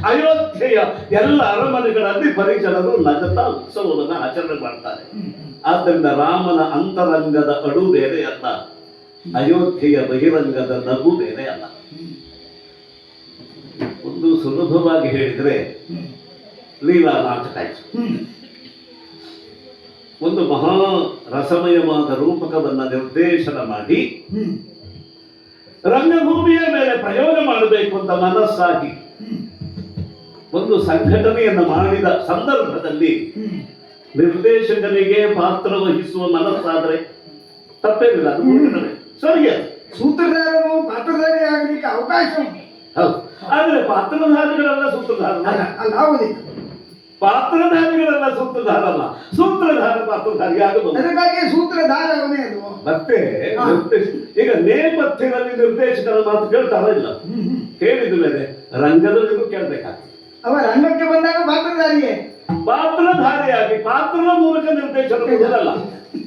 ಅಯೋಧ್ಯೆಯ ಎಲ್ಲ ಅರಮನೆಗಳಲ್ಲಿ ಪರಿಜನರು ನಗತಾ ಉತ್ಸವವನ್ನು ಆಚರಣೆ ಮಾಡ್ತಾರೆ. ಆದ್ದರಿಂದ ರಾಮನ ಅಂತರಂಗದ ಅಳು ಬೇರೆ ಅಲ್ಲ, ಅಯೋಧ್ಯೆಯ ಬಹಿರಂಗದ ನಗು ಬೇರೆ ಅಲ್ಲ. ಒಂದು ಸುಲಭವಾಗಿ ಹೇಳಿದ್ರೆ ಲೀಲಾ ನಾಟಕ ಆಯ್ತು. ಒಂದು ಮಹಾ ರಸಮಯವಾದ ರೂಪಕವನ್ನ ನಿರ್ದೇಶನ ಮಾಡಿ ರಂಗಭೂಮಿಯ ಮೇಲೆ ಪ್ರಯೋಗ ಮಾಡಬೇಕು ಅಂತ ಮನಸ್ಸಾಗಿ ಒಂದು ಸಂಘಟನೆಯನ್ನು ಮಾಡಿದ ಸಂದರ್ಭದಲ್ಲಿ ನಿರ್ದೇಶಕನಿಗೆ ಪಾತ್ರ ವಹಿಸುವ ಮನಸ್ಸಾದ್ರೆ ತಪ್ಪೇನಿಲ್ಲ, ಅದು ಮೂಢನವೇ, ಸರಿಯ. ಸೂತ್ರಧಾರನು ಪಾತ್ರಧಾರಿ ಆಗಲಿಕ್ಕೆ ಅವಕಾಶ ಉಂಟು. ಹೌದು, ಆದ್ರೆ ಪಾತ್ರಧಾರಿಗಳೆಲ್ಲ ಸೂತ್ರಧಾರ ಅಲ್ಲ ಹೌದು. ಪಾತ್ರಧಾರಿಗಳೆಲ್ಲ ಸೂತ್ರಧಾರಲ್ಲ, ಸೂತ್ರಧಾರ ಪಾತ್ರಧಾರಿ ಆಗಬಹುದು. ಅದಕ್ಕಾಗಿ ಸೂತ್ರಧಾರ ಅವನೇ ಅದು. ಮತ್ತೆ ಈಗ ನೇಪಥ್ಯದಲ್ಲಿ ನಿರ್ದೇಶಕರ ಮಾತು ಕೇಳ್ತಾರ ಇಲ್ಲ, ಕೇಳಿದ ಮೇಲೆ ರಂಗದಲ್ಲಿಗೂ ಕೇಳ್ಬೇಕಾಗ್ತದೆ. ಅವ ರಂಗಕ್ಕೆ ಬಂದಾಗ ಪಾತ್ರಧಾರಿಯೇ ಪಾತ್ರಧಾರಿಯಾಗಿ ಪಾತ್ರದ ಮೂಲಕ ನಿರ್ದೇಶನ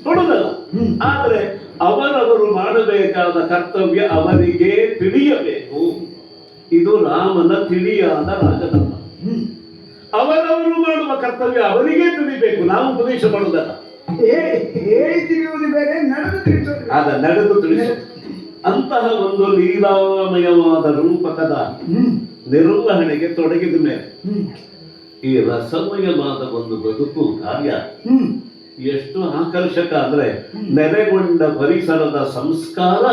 ಕೊಡುವುದಲ್ಲ. ಆದ್ರೆ ಅವರವರು ಮಾಡಬೇಕಾದ ಕರ್ತವ್ಯ ಅವರಿಗೆ ತಿಳಿಯಬೇಕು. ಇದು ರಾಮನ ತಿಳಿಯಾದ ರಾಜಧರ್ಮ. ಅವರವರು ಮಾಡುವ ಕರ್ತವ್ಯ ಅವರಿಗೆ ತಿಳಿಬೇಕು, ನಾವು ಉಪದೇಶ ಮಾಡುವುದಲ್ಲ. ಹೇಳಿ ತಿಳಿಯುವುದು ಬೇರೆ, ನಡೆದು ತಿಳಿಸೋದು. ನಡೆದು ತಿಳಿಸೋದು. ಅಂತಹ ಒಂದು ಲೀಲಾಮಯವಾದ ರೂಪಕದ ನಿರ್ವಹಣೆಗೆ ತೊಡಗಿದ ಮೇಲೆ ಈ ರಸಮಯವಾದ ಒಂದು ಬದುಕು ಕಾರ್ಯ ಎಷ್ಟು ಆಕರ್ಷಕ ಅಂದ್ರೆ ನೆಲೆಗೊಂಡ ಪರಿಸರದ ಸಂಸ್ಕಾರ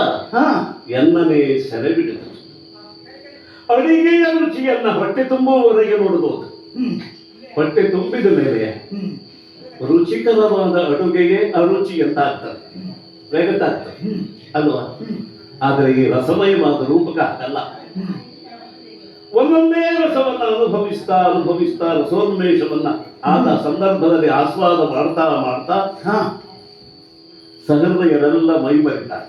ಎನ್ನನೇ ಸೆರೆ ಬಿಡುತ್ತದೆ. ಅಡಿಗೆಯ ರುಚಿಯನ್ನ ಹೊಟ್ಟೆ ತುಂಬುವವರೆಗೆ ನೋಡಬಹುದು. ಹೊಟ್ಟೆ ತುಂಬಿದ ಮೇಲೆ ರುಚಿಕರವಾದ ಅಡುಗೆಯೇ ಅರುಚಿ ಅಂತ ಆಗ್ತದೆ, ಪ್ರಗತಾಗ್ತದೆ ಅಲ್ವಾ? ಆದರೆ ಈ ರಸಮಯವಾದ ರೂಪಕ ಅಲ್ಲ. ಒಂದೊಂದೇ ರಸವನ್ನ ಅನುಭವಿಸ್ತಾ ರಸೋನ್ಮೇಷವನ್ನ ಆದ ಸಂದರ್ಭದಲ್ಲಿ ಆಸ್ವಾದ ಮಾಡ್ತಾ ಸಹೃದಯರೆಲ್ಲ ಮೈಮರಿತಾರೆ.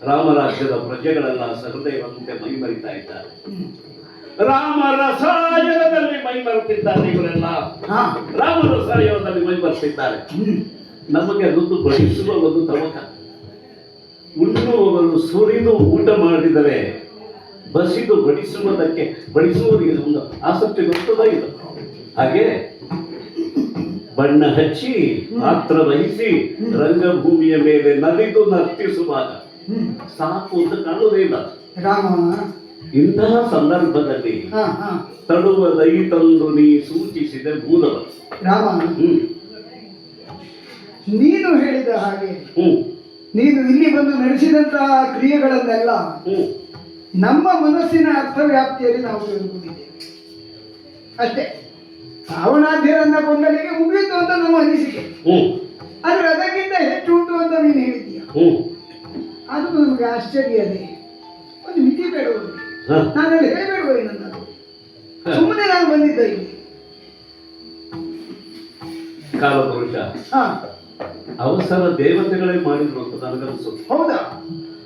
ರಾಮರಾಜ್ಯದ ಪ್ರಜೆಗಳೆಲ್ಲ ಸಹೃದಯವಂತೆ ಮೈಮರಿತಾ ಇದ್ದಾರೆ. ರಾಮ ರಸಾಯನದಲ್ಲಿ ಮೈಮರೆತಿದ್ದಾರೆ. ಇವರೆಲ್ಲ ರಾಮ ರಸಾಯನದಲ್ಲಿ ಮೈಮರೆತಿದ್ದಾರೆ. ನಮಗೆ ಅದೊಂದು ಬಡಿಸುವ ಒಂದು ತವಕ. ಉಣ್ಣುವವರು ಸುರಿದು ಊಟ ಮಾಡಿದರೆ ಬಸಿದು ಬಡಿಸುವವರಿಗೆ ಒಂದು ಆಸಕ್ತಿ ಬರ್ತದ ಇಲ್ಲ. ಹಾಗೆ ಬಣ್ಣ ಹಚ್ಚಿ ಪಾತ್ರ ವಹಿಸಿ ರಂಗಭೂಮಿಯ ಮೇಲೆ ನಲಿದು ನರ್ತಿಸುವಾಗ ಸಾಕು ಅಂತ ಕಾಣುವುದೇ ಇಲ್ಲ. ಇಂತಹ ಸಂದರ್ಭದಲ್ಲಿ ತಡುವ ದೈ ತಂದು ನೀ ಸೂಚಿಸಿದ ಮೂಲವ ರಾಮ. ನೀನು ಹೇಳಿದ ಹಾಗೆ ನೀನು ಇಲ್ಲಿ ಬಂದು ನಡೆಸಿದಂತಹ ಕ್ರಿಯೆಗಳನ್ನೆಲ್ಲ ನಮ್ಮ ಮನಸ್ಸಿನ ಅರ್ಥವ್ಯಾಪ್ತಿಯಲ್ಲಿ ನಾವು ತಿಳ್ಕೊಂಡಿದ್ದೇವೆ ಅಷ್ಟೇ. ರಾವಣಾಧ್ಯರನ್ನ ಕೊಂದಲಿಗೆ ಮುಗಿಯಿತು ಅಂತ ನಮ್ಮ ಅನಿಸಿಕೆ. ಆದ್ರೆ ಅದಕ್ಕಿಂತ ಹೆಚ್ಚು ಉಂಟು ಅಂತ ನೀನು ಹೇಳಿದ್ದೀಯ. ಅದು ನಮಗೆ ಆಶ್ಚರ್ಯನೇ. ಒಂದು ಮಿತಿ ಬೇಡವುದು. ಹ. ನಾನು ಅಲ್ಲಿ ಹೇಳಬೇಡುವ ಏನನ್ನದು. ಹ. ಸುಮ್ಮನೆ ನಾನು ಬಂದಿದ್ದೆ ಇಲ್ಲಿ. ಕಾಲಪುರುಷ ಹಾ ಅವಸರ ದೇವತೆಗಳೇ ಮಾಡಿದ್ರು ಅಂತ ನನಗನ್ಸುತ್ತೆ. ಹೌದಾ?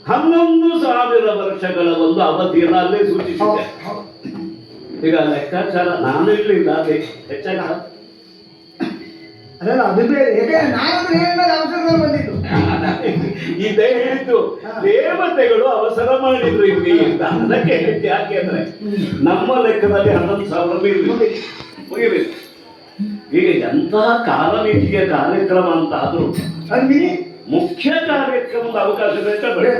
11,000 ವರ್ಷಗಳ ಒಂದು ಅವಧಿಯನ್ನು ಅಲ್ಲೇ ಸೂಚಿಸಿದೆ. ಈಗ ಲೆಕ್ಕಾಚಾರ ನಾನು ಇರಲಿಲ್ಲ, ಅದೇ ಹೆಚ್ಚಾಗ ಅದಲ್ಲ, ಅದು ಬೇರೆ. ಯಾಕಂದ್ರೆ ನಾನಂದ್ರೆ ಹೇಳಿದ ಅವಸರದಲ್ಲಿ ಬಂದಿದ್ದು. ಇದೇ ಹೇಳಿದ್ದು, ದೇವತೆಗಳು ಅವಸರ ಮಾಡಿದ್ರು ಇಲ್ಲಿ ಅಂತ. ಅದಕ್ಕೆ ಹೇಳಿದ್ದು. ಯಾಕೆ ಅಂದ್ರೆ ನಮ್ಮ ಲೆಕ್ಕದಲ್ಲಿ 11,000 ಮುಗಿಬೇಕು. ಈಗ ಎಂತಹ ಕಾಲಮಿತಿಯ ಕಾರ್ಯಕ್ರಮ ಅಂತ ಆದ್ರೂ ಅಲ್ಲಿ ಮುಖ್ಯ ಕಾರ್ಯಕ್ರಮದ ಅವಕಾಶ ಬೇಡ.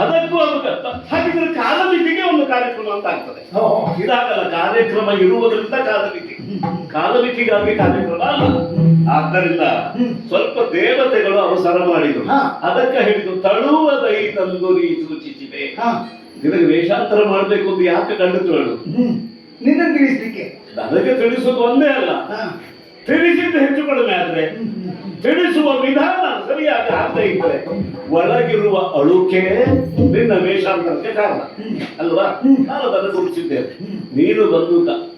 ಅದಕ್ಕೂ ಅವಕಾಶ. ಹಾಗಿದ್ರೆ ಕಾಲಮಿತಿಗೆ ಒಂದು ಕಾರ್ಯಕ್ರಮ ಅಂತ ಆಗ್ತದೆ. ಇದಾಗಲ್ಲ, ಕಾರ್ಯಕ್ರಮ ಇರುವುದರಿಂದ ಕಾಲಮಿತಿಗಾಗಿ ಕಾರ್ಯಕ್ರಮ ಅಲ್ಲ. ಆದ್ದರಿಂದ ಸ್ವಲ್ಪ ದೇವತೆಗಳು ಅವಸರ ಮಾಡಿದ್ರು. ಅದಕ್ಕೆ ಹೇಳಿದ್ರು, ತಳುವ ದೈ ತಂದು ನೀ ಸೂಚಿಸಿದೆ. ನಿನಗೆ ವೇಷಾಂತರ ಮಾಡ್ಬೇಕು ಅಂತ ಯಾಕೆ ಕಂಡಿತು ಹೇಳು? ನಿನ್ನ ತಿಳಿಸ್ಲಿಕ್ಕೆ. ನನಗೆ ತಿಳಿಸೋದು ಒಂದೇ ಅಲ್ಲ, ತಿಳಿಸಿದ್ದು ಹೆಚ್ಚು ಕಡಿಮೆ ಆದ್ರೆ ತಿಳಿಸುವ ವಿಧಾನ ಸರಿಯಾಗಿ ಆಗದೆ ಇದ್ರೆ ಒಳಗಿರುವ ಅಳುಕೆ ನಿನ್ನ ವೇಷಾಂತರಕ್ಕೆ ಕಾರಣ ಅಲ್ವಾ? ನಾನು ಅದನ್ನು ತೋರಿಸಿದ್ದೇನೆ, ನೀನು ಬಂದು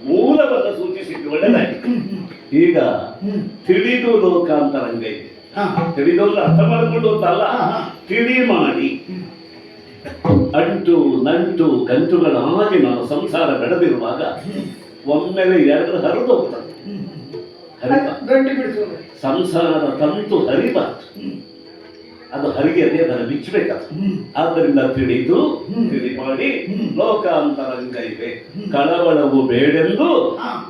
ಮೂಲವನ್ನು ಸೂಚಿಸಿದ್ದು ಒಳ್ಳೆದಾಯ್ತು. ಈಗ ತಿಳಿದು ಲೋಕಾಂತರಂಗ ಇದೆ. ತಿಳಿದೊಂದು ಅರ್ಥ ಮಾಡಿಕೊಂಡು ಅಂತಲ್ಲ, ತಿಳಿ ಮಾಡಿ ಅಂಟು ನಂಟು ಗಂಟುಗಳಾಗಿ ನಾನು ಸಂಸಾರ ಬೆಳೆದಿರುವಾಗ ಒಮ್ಮೆಲೆ ಎರಡು ಹರಿದು ಹೋಗ್ತದೆ. ಗಂಟು ಬಿಡಿಸೋದು ಸಂಸಾರದ ತಂತು ಹರಿಬಾರ್ದು, ಅದು ಹರಿಯದೆ ಅದನ್ನು ಬಿಚ್ಚಬೇಕಾಗ್ತದೆ. ಆದ್ದರಿಂದ ತಿಳಿದು ತಿಳಿ ಮಾಡಿ ಲೋಕಾಂತರಂಗ ಇವೆ, ಕಳವಳವು ಬೇಡೆಂದು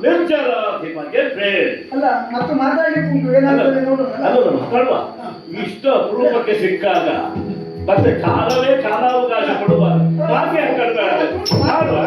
ನಿರ್ಜರಾಧಿಪಗೆ ಬೇಡ. ಅಲ್ಲ, ಮತ್ತೆ ಮಾತಾಡ್ಲಿಕ್ಕೆ ಉಂಟು. ಏನಾಗ್ತದೆ ನೋಡು. ಅದನ್ನು ಮಾತಾಡುವ. ಇಷ್ಟು ಅಪರೂಪಕ್ಕೆ ಸಿಕ್ಕಾಗ ಮತ್ತೆ ಕಾಲವೇ ಕಾಲಾವಕಾಶ ಕೊಡುವ ಹಾಗೆ ಕಡಿಮೆ ಆಡುವ.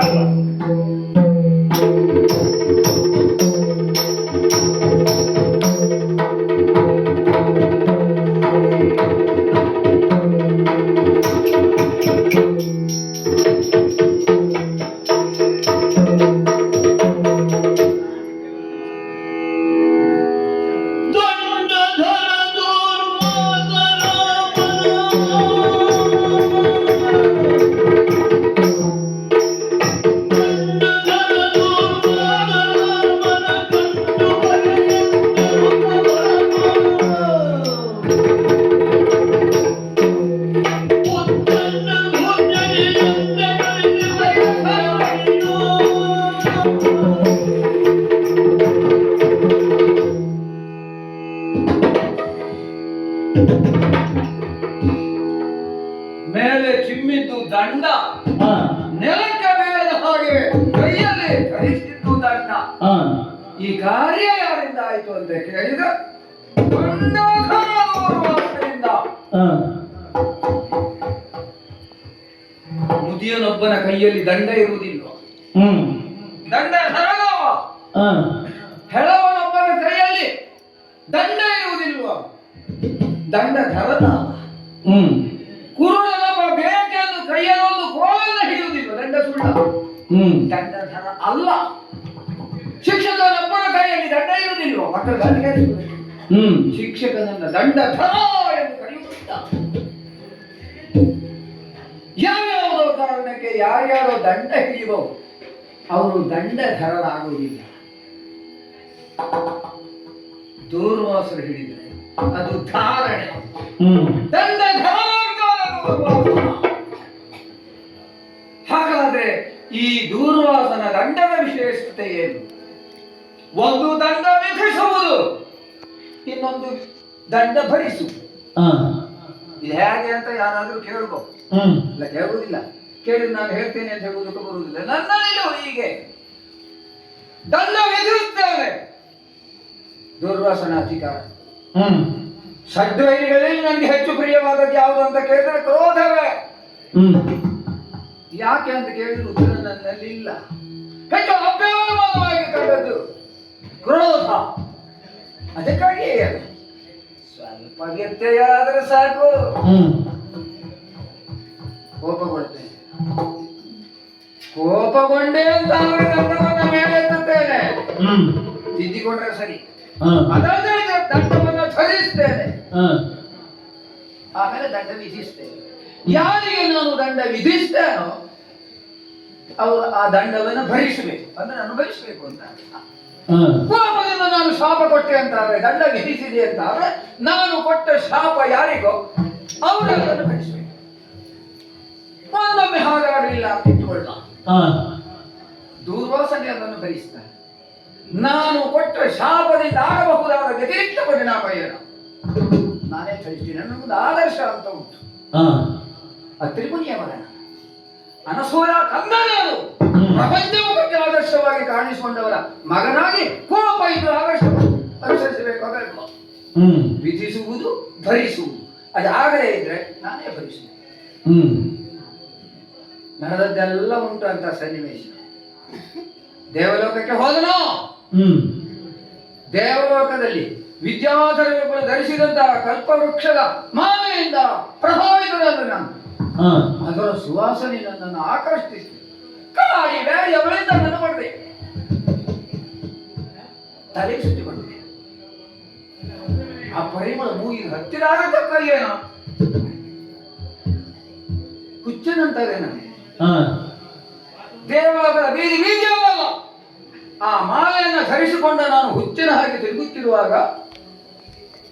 ಮೇಲೆ ಚಿಮ್ಮಿದ್ದು ದಂಡ, ನೆಲಕ್ಕೆ ಬೀಳದ ಹಾಗೆ ಕೈಯಲ್ಲಿ ಧರಿಸಿದ್ದು ದಂಡ. ಈ ಕಾರ್ಯ ಯಾರಿಂದ ಆಯ್ತು ಅಂತ ಕೇಳಿದ್ರೆ ಮುದಿಯನೊಬ್ಬನ ಕೈಯಲ್ಲಿ ದಂಡ ಇರುವುದಿಲ್ಲ. ದಂಡ ಹೆರಗವ, ಹೆಳವನೊಬ್ಬನ ಕೈಯಲ್ಲಿ ದಂಡ ಇರುವುದಿಲ್ವ? ದಂಡ ಧರದ ಕುರುಡನೊಬ್ಬ ಬೇಕೆಂದು ಕೈಯಲ್ಲೊಂದು ಕೋಲನ್ನು ಹಿಡಿಯುವುದಿಲ್ಲ. ದಂಡ ಸುಳ್ಳ, ದಂಡ ಧರ ಅಲ್ಲ. ಶಿಕ್ಷಕನೊಬ್ಬನ ಕೈಯಲ್ಲಿ ದಂಡ ಇರುವುದಿಲ್ವ? ಮಕ್ಕಳ ದಂಡ ಶಿಕ್ಷಕನನ್ನ ದಂಡ ಧರ ಎಂದು ಕರೆಯುವುದಿಲ್ಲ. ಯಾವ್ಯಾವುದೋ ಕಾರಣಕ್ಕೆ ಯಾರ್ಯಾರೋ ದಂಡ ಹಿಡಿಯುವ ಅವರು ದಂಡ ಧರರಾಗುವುದಿಲ್ಲ. ದೂರ್ವಾಸರು ಹಿಡಿದರೆ ಅದು ಧಾರಣೆ. ದಂಡ ಹಾಗಾದ್ರೆ ಈ ದೂರ್ವಾಸನ ದಂಡದ ವಿಶೇಷತೆ ಏನು? ಒಂದು ದಂಡ ವಿಧಿಸುವುದು, ಇನ್ನೊಂದು ದಂಡ ಭರಿಸುವುದು. ಇದು ಹೇಗೆ ಅಂತ ಯಾರಾದ್ರೂ ಕೇಳ್ಬೋದು? ಇಲ್ಲ, ಕೇಳುವುದಿಲ್ಲ. ಕೇಳಿದ್ರೆ ನಾನು ಹೇಳ್ತೇನೆ ಅಂತ ಹೇಳುವುದಕ್ಕೆ ಬರುವುದಿಲ್ಲ. ನನ್ನಲ್ಲಿ ಹೀಗೆ ದಂಡ ವಿಧಿಸುತ್ತೇವೆ. ದುರ್ವಾಸನ ಅಧಿಕಾರ. ಷಡ್ವೈರಿಗಳಲ್ಲಿ ನನಗೆ ಹೆಚ್ಚು ಪ್ರಿಯವಾದದ್ದು ಯಾವುದು ಅಂತ ಕೇಳಿದ್ರೆ ಕ್ರೋಧವೇ. ಯಾಕೆ ಅಂತ ಕೇಳಿದ್ರೆ ಉತ್ತರ ನನ್ನಲ್ಲಿ ಇಲ್ಲ. ಹೆಚ್ಚು ಅಭ್ಯಾಸವಾಗಿ ಕಂಡದ್ದು ಕ್ರೋಧ. ಅದಕ್ಕಾಗಿ ಸ್ವಲ್ಪ ವ್ಯತ್ಯಯ ಆದ್ರೆ ಸಾಕು ಕೋಪಗೊಳ್ತೇನೆ. ಕೋಪಗೊಂಡೇ ಅಂತ ದಂಡವನ್ನು ಮೇಲೆತ್ತುತ್ತೇನೆ. ತಿದ್ದಿಕೊಂಡ್ರೆ ಸರಿ. ಅದಲ್ಲದೆ ದಂಡವನ್ನು ಧರಿಸ್ತೇನೆ, ಆಮೇಲೆ ದಂಡ ವಿಧಿಸ್ತೇನೆ. ಯಾರಿಗೆ ನಾನು ದಂಡ ವಿಧಿಸ್ತೇನೋ ಅವರು ಆ ದಂಡವನ್ನು ಭರಿಸಬೇಕು ಅಂದ್ರೆ ಅನುಭವಿಸಬೇಕು ಅಂತ. ಹಾ ಕೋಪದಿಂದ ನಾನು ಶಾಪ ಕೊಟ್ಟೆ ಅಂತಾದ್ರೆ, ದಂಡ ವಿಧಿಸಿದೆ ಅಂತಾದ್ರೆ, ನಾನು ಕೊಟ್ಟ ಶಾಪ ಯಾರಿಗೋ ಅವರು ಅದನ್ನು ಭರಿಸಬೇಕು. ಒಂದೊಮ್ಮೆ ಹಾಗಾಗಲಿಲ್ಲ ಅಂತ ಇಟ್ಟುಕೊಳ್ಳ, ಹಾ ದೂರ್ವಾಸನೆ ಅದನ್ನು ಭರಿಸ್ತಾರೆ. ನಾನು ಕೊಟ್ಟ ಶಾಪದಿಂದ ಆಗಬಹುದಾದ ವ್ಯತಿರಿಕ್ತ ಪರಿಣಾಮ ಏನು ನಾನೇ ಕಳಿಸ್ತೀನಿ ಅನ್ನೋದು ಆದರ್ಶ ಅಂತ ಉಂಟು. ಹಾ ಆ ತ್ರಿಮುನಿಯ ಮಗನ ಅನಸೂಯ ಕಂದನೇನು ಪ್ರಪಂಚಮುಖಕ್ಕೆ ಆದರ್ಶವಾಗಿ ಕಾಣಿಸಿಕೊಂಡವರ ಮಗನಾಗಿ ಕೋಪ ಇದು ಆದರ್ಶ ಅನುಸರಿಸಬೇಕಾಗಬೇಕು. ವಿಧಿಸುವುದು ಭರಿಸುವುದು ಅದಾಗದೇ ಇದ್ರೆ ನಾನೇ ಭರಿಸುವುದು. ನಡೆದದ್ದೆಲ್ಲ ಉಂಟು ಅಂತ ಸನ್ನಿವೇಶ. ದೇವಲೋಕಕ್ಕೆ ಹೋದನು. ದೇವಲೋಕದಲ್ಲಿ ವಿದ್ಯಾಧರಗಳು ಧರಿಸಿದಂತಹ ಕಲ್ಪವೃಕ್ಷದ ಮಾಲೆಯಿಂದ ಪ್ರಭಾವಿತನಾದ ನಾನು. ಅದರ ಸುವಾಸನೆ ನನ್ನನ್ನು ಆಕರ್ಷಿಸಿ ಕಾಡಿ ಬೇರೆ ಅವಳಿಂದ ನನ್ನ ಮಾಡಿದೆ, ತಲೆ ಸುತ್ತಿಕೊಂಡಿದೆ. ಆ ಪರಿಮಳ ಮೂಗಿನ ಹತ್ತಿರ ಆಗತಕ್ಕ ಏನೋ ಹುಚ್ಚನಂತಾರೆ ನನಗೆ. ದೇವಲೋಕದ ಬೀದಿ ಬೀದಿಯವಲ್ಲ ಆ ಮಾಲೆಯನ್ನು ಧರಿಸಿಕೊಂಡ ನಾನು ಹುಚ್ಚಿನ ಹಾಗೆ ತಿರುಗುತ್ತಿರುವಾಗ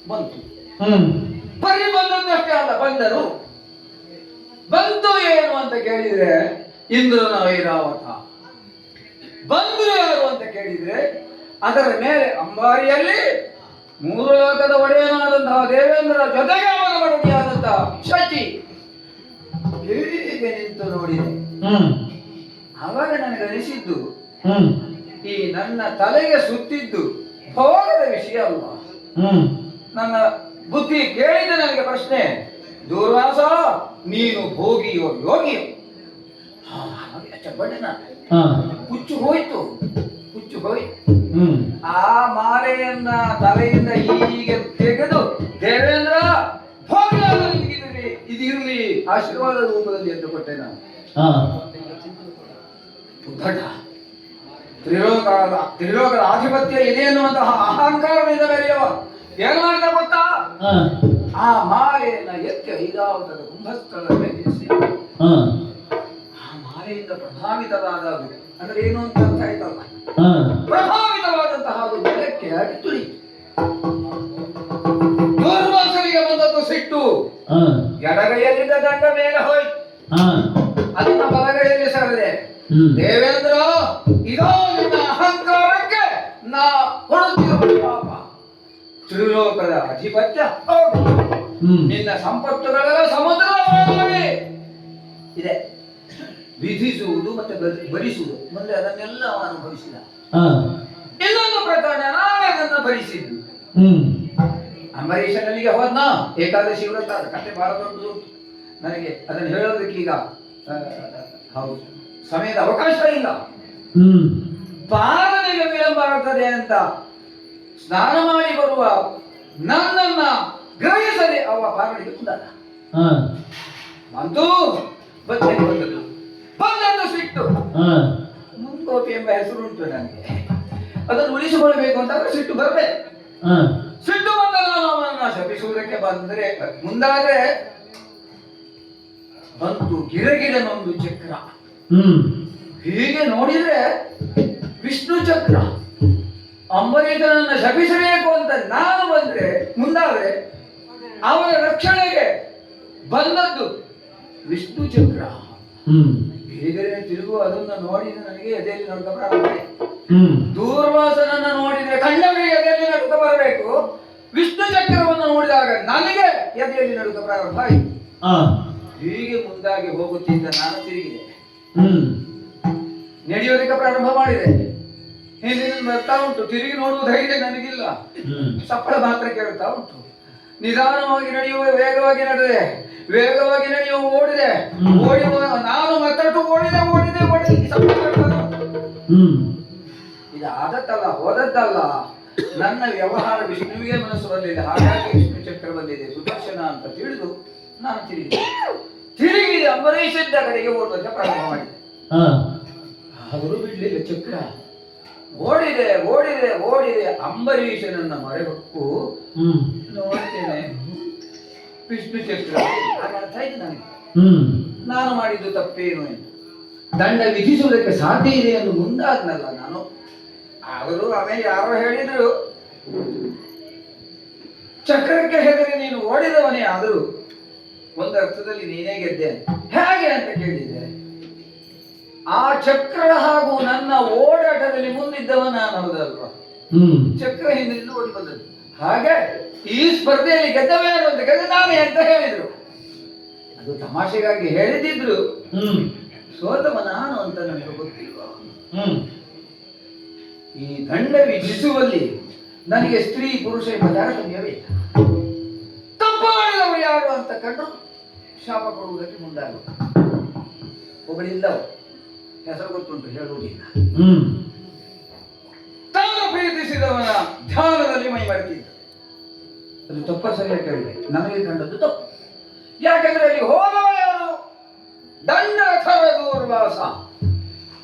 ಬಂತು. ಬರೀ ಬಂದದ್ದಷ್ಟೇ ಅಲ್ಲ, ಬಂದರು. ಬಂತು ಏನು ಅಂತ ಕೇಳಿದ್ರೆ ಇಂದ್ರನ ಐರಾವತ. ಬಂದ್ರು ಯಾರು ಅಂತ ಕೇಳಿದ್ರೆ ಅದರ ಮೇಲೆ ಅಂಬಾರಿಯಲ್ಲಿ ಮೂರು ಲೋಕದ ಒಡೆಯನಾದಂತಹ ದೇವೇಂದ್ರ ಜೊತೆಗೆ ಅವನ ಒಡೆಯಾದಂತಹ ಶಚಿ ಹೀಗೆ ನಿಂತು ನೋಡಿದೆ. ಆವಾಗ ನನಗೆ ಅನಿಸಿದ್ದು ಈ ನನ್ನ ತಲೆಗೆ ಸುತ್ತಿದ್ದು ಭೋಗದ ವಿಷಯ ಅಲ್ವಾ. ನನ್ನ ಬುದ್ಧಿ ಕೇಳಿದ ನನಗೆ ಪ್ರಶ್ನೆ, ದೂರ್ವಾಸ ನೀನು ಭೋಗಿಯೋ ಯೋಗಿಯೋ? ಚಪ್ಪಣ್ಣ ಹುಚ್ಚು ಹೋಯ್ತು, ಹುಚ್ಚು ಹೋಯ್ತು. ಆ ಮಾಲೆಯನ್ನ ತಲೆಯಿಂದ ಹೀಗೆ ತೆಗೆದು ದೇವೇಂದ್ರ ಇದು ಇರಲಿ ಆಶೀರ್ವಾದ ರೂಪದಲ್ಲಿ ಎಂದು ಕೊಟ್ಟೆ ನಾನು. ಉದ್ಧಟ ತ್ರಿಲೋಕದ ಆಧಿಪತ್ಯ ಇದೆ ಎನ್ನುವಂತಹ ಅಹಂಕಾರದಿಂದ ಬೆರೆಯವ ಏನ್ ಮಾಡಿದ ಗೊತ್ತಾ? ಆ ಮಾಲೆಯನ್ನ ಎತ್ತಿ ಐರಾವತದ ಕುಂಭಸ್ಥಳದ ಮೇಲೆ ಇರಿಸಿ ಆ ಮಾಲೆಯಿಂದ ಪ್ರಭಾವಿತವಾದದ್ದು ಅಂದ್ರೆ ಏನು ಅಂತ ಅರ್ಥ ಆಯ್ತಲ್ಲ, ಪ್ರಭಾವಿತವಾದಂತಹ ನೆಲಕ್ಕೆ ಅಡಿ ತುಳಿತು. ದೂರ್ವಾಸನಿಗೆ ಬಂದದ್ದು ಸಿಟ್ಟು. ಎಡಗೈಯಲ್ಲಿದ್ದ ದಂಡ ಮೇಲೆ ಹೋಯ್ತು, ಅದನ್ನ ಬಲಗೈಯಲ್ಲಿ ಸರದೆ. ದೇವೇಂದ್ರ ಇದೋ ನಿನ್ನ ಅಹಂಕಾರಕ್ಕೆ ನಾ ಕೊಡುತ್ತಿರುವ ಪಾಪ. ತ್ರಿಲೋಕದ ಅಧಿಪತ್ಯ ಹೌದು, ನಿನ್ನ ಸಂಪತ್ತುಗಳೆಲ್ಲ ಸಮುದ್ರವಾಗಿ ಇದೆ. ವಿಧಿಸುವುದು ಮತ್ತೆ ಭರಿಸುವುದು ಮುಂದೆ ಅದನ್ನೆಲ್ಲ ಅನುಭವಿಸಿದ. ಇನ್ನೊಂದು ಪ್ರಕರಣ ನಾನೇ ಅದನ್ನು ಭರಿಸಿದ್ದು. ಅಂಬರೀಷನಿಗೆ ಹೋದ್ನ ಏಕಾದಶಿ ವ್ರತ ಕತೆ ಬಹಳ ದೊಡ್ಡದು, ನನಗೆ ಅದನ್ನು ಹೇಳೋದಕ್ಕೀಗ ಹೌದು ಸಮಯದ ಅವಕಾಶ ಇಲ್ಲ. ಪಾಲನೆಗೆ ವಿಳಂಬ ಆಗ್ತದೆ ಅಂತ ಸ್ನಾನ ಮಾಡಿ ಬರುವ ನನ್ನನ್ನ ಗ್ರಹಿಸದೆ ಅವ ಪಾಲನೆಗೆ ಮುಂದಾದ. ಬಂತು ಬಂದದ್ದು ಸಿಟ್ಟು. ಮುಂಗೋಪಿ ಎಂಬ ಹೆಸರು ಉಂಟು ನನಗೆ, ಅದನ್ನು ಉಳಿಸಿಕೊಳ್ಬೇಕು ಅಂತ ಸಿಟ್ಟು ಬರಬೇಕು. ಸಿಟ್ಟು ಬಂದ ನಾನು ಅವನನ್ನ ಶಪಿಸುವುದಕ್ಕೆ ಬಂದ್ರೆ ಮುಂದಾದ್ರೆ ಬಂತು ಗಿರಗಿರನೊಂದು ಚಕ್ರ. ಹೀಗೆ ನೋಡಿದ್ರೆ ವಿಷ್ಣು ಚಕ್ರ. ಅಂಬರೀಷನನ್ನ ಶಪಿಸಬೇಕು ಅಂತ ನಾನು ಬಂದ್ರೆ ಮುಂದಾದ್ರೆ ಅವನ ರಕ್ಷಣೆಗೆ ಬಂದದ್ದು ವಿಷ್ಣು ಚಕ್ರ. ಹೀಗೆ ತಿರುಗುವ ಅದನ್ನ ನೋಡಿದ್ರೆ ನನಗೆ ಎದೆಯಲ್ಲಿ ನಡುಕ ಪ್ರಾರಂಭ. ದೂರ್ವಾಸನನ್ನ ನೋಡಿದ್ರೆ ಕಂಡವರಿಗೆ ಎದೆಯಲ್ಲಿ ನಡುಕ ಬರಬೇಕು, ವಿಷ್ಣು ಚಕ್ರವನ್ನು ನೋಡಿದಾಗ ನನಗೆ ಎದೆಯಲ್ಲಿ ನಡುಕ ಪ್ರಾರಂಭ ಆಯಿತು. ಹೀಗೆ ಮುಂದಾಗಿ ಹೋಗುತ್ತಿದ್ದ ನಾನು ತಿರುಗಿದೆ, ನಡೆಯೋದಕ್ಕೆ ಪ್ರಾರಂಭ ಮಾಡಿದೆ. ಹಿಂದಿನ ಬರ್ತಾ ಉಂಟು, ತಿರುಗಿ ನೋಡುವ ಧೈರ್ಯ ನನಗಿಲ್ಲ, ಸಪ್ಪಳ ಮಾತ್ರ ಕೇಳ್ತಾ ಉಂಟು. ನಿಧಾನವಾಗಿ ನಡೆಯುವ, ವೇಗವಾಗಿ ನಡೆದೆ, ವೇಗವಾಗಿ ನಡೆಯುವ ಓಡಿದೆ, ಓಡಿ ನಾನು ಮತ್ತಷ್ಟು ಓಡಿದೆ ಓಡಿದೆ ಓಡಿ ಇದು ಆದತ್ತಲ್ಲ ಹೋದದ್ದಲ್ಲ. ನನ್ನ ವ್ಯವಹಾರ ವಿಷ್ಣುವಿಗೆ ಮನಸ್ಸು ಬಂದಿದೆ, ಹಾಗಾಗಿ ವಿಷ್ಣು ಚಕ್ರ ಬಂದಿದೆ ಸುದರ್ಶನ ಅಂತ ತಿಳಿದು ನಾನು ತಿರುಗಿದೆ ಅಂಬರೀಷಿದ್ದ ಕಡೆಗೆ ಓಡುವಂತ ಪ್ರಾರಂಭ ಮಾಡಿದೆ. ಆದರೂ ಬಿಡ್ಲಿಲ್ಲ ಚಕ್ರ. ಓಡಿದೆ ಓಡಿದೆ ಓಡಿದೆ ಅಂಬರೀಷನನ್ನ ಮರೆಹೊಕ್ಕು ನೋಡ್ತೇನೆ ವಿಷ್ಣು ಚಕ್ರ. ಅರ್ಥ ಆಯ್ತು ನನಗೆ ನಾನು ಮಾಡಿದ್ದು ತಪ್ಪೇನು ಎಂದು. ದಂಡ ವಿಧಿಸುವುದಕ್ಕೆ ಸಾಧ್ಯ ಇದೆ ಎಂದು ಮುಂದಾದ್ನಲ್ಲ ನಾನು. ಆದರೂ ಆಮೇಲೆ ಯಾರೋ ಹೇಳಿದ್ರು, ಚಕ್ರಕ್ಕೆ ಹೆದರಿ ನೀನು ಓಡಿದವನೇ, ಆದರೂ ಒಂದರ್ಥದಲ್ಲಿ ನೀನೇ ಗೆದ್ದೆ. ಹೇಗೆ ಅಂತ ಕೇಳಿದೆ. ಆ ಚಕ್ರ ಹಾಗೂ ನನ್ನ ಓಡಾಟದಲ್ಲಿ ಮುಂದಿದ್ದವ ನಾನು, ಹೌದಲ್ವಾ? ಚಕ್ರ ಹಿಂದಿನಿಂದ ಓಡಿ ಬಂದದ್ದು. ಹಾಗೆ ಈ ಸ್ಪರ್ಧೆಯಲ್ಲಿ ಗೆದ್ದವ ಯಾರು ಅಂತ ಕೇಳಿದ್ರೆ ನಾನೇ ಅಂತ ಹೇಳಿದ್ರು. ಅದು ತಮಾಷೆಗಾಗಿ ಹೇಳಿದ್ರು. ಸೋತವ ನಾನು ಅಂತ ನನಗೆ ಗೊತ್ತಿಲ್ವಾ? ಈ ದಂಡ ವಿಧಿಸುವಲ್ಲಿ ನನಗೆ ಸ್ತ್ರೀ ಪುರುಷ ಎಂಬ ತಾರತಮ್ಯವೇ ಇಲ್ಲ. ತಪ್ಪು ಮಾಡಿದವ ಯಾರು ಅಂತ ಕಂಡು ಶಾಪ ಕೊಡುವುದಕ್ಕೆ ಮುಂದಾಗ ಒಬ್ಬಳಿಲ್ಲವ, ಹೆಸರು ಗೊತ್ತುಂಟು, ಹೇಳುವುದಿಲ್ಲ. ತಾನು ಪ್ರೀತಿಸಿದವನ ಧ್ಯಾನದಲ್ಲಿ ಮೈ ಮರೆತಿದ್ದ. ಅದು ತಪ್ಪ ಸರಿಯಾಗಿ ಕೇಳಿದೆ. ನನಗೆ ಕಂಡದ್ದು ತಪ್ಪು. ಯಾಕೆಂದ್ರೆ ಅಲ್ಲಿ ಹೋದವ ಯಾರು? ದಂಡಧರ ದೂರ್ವಾಸ.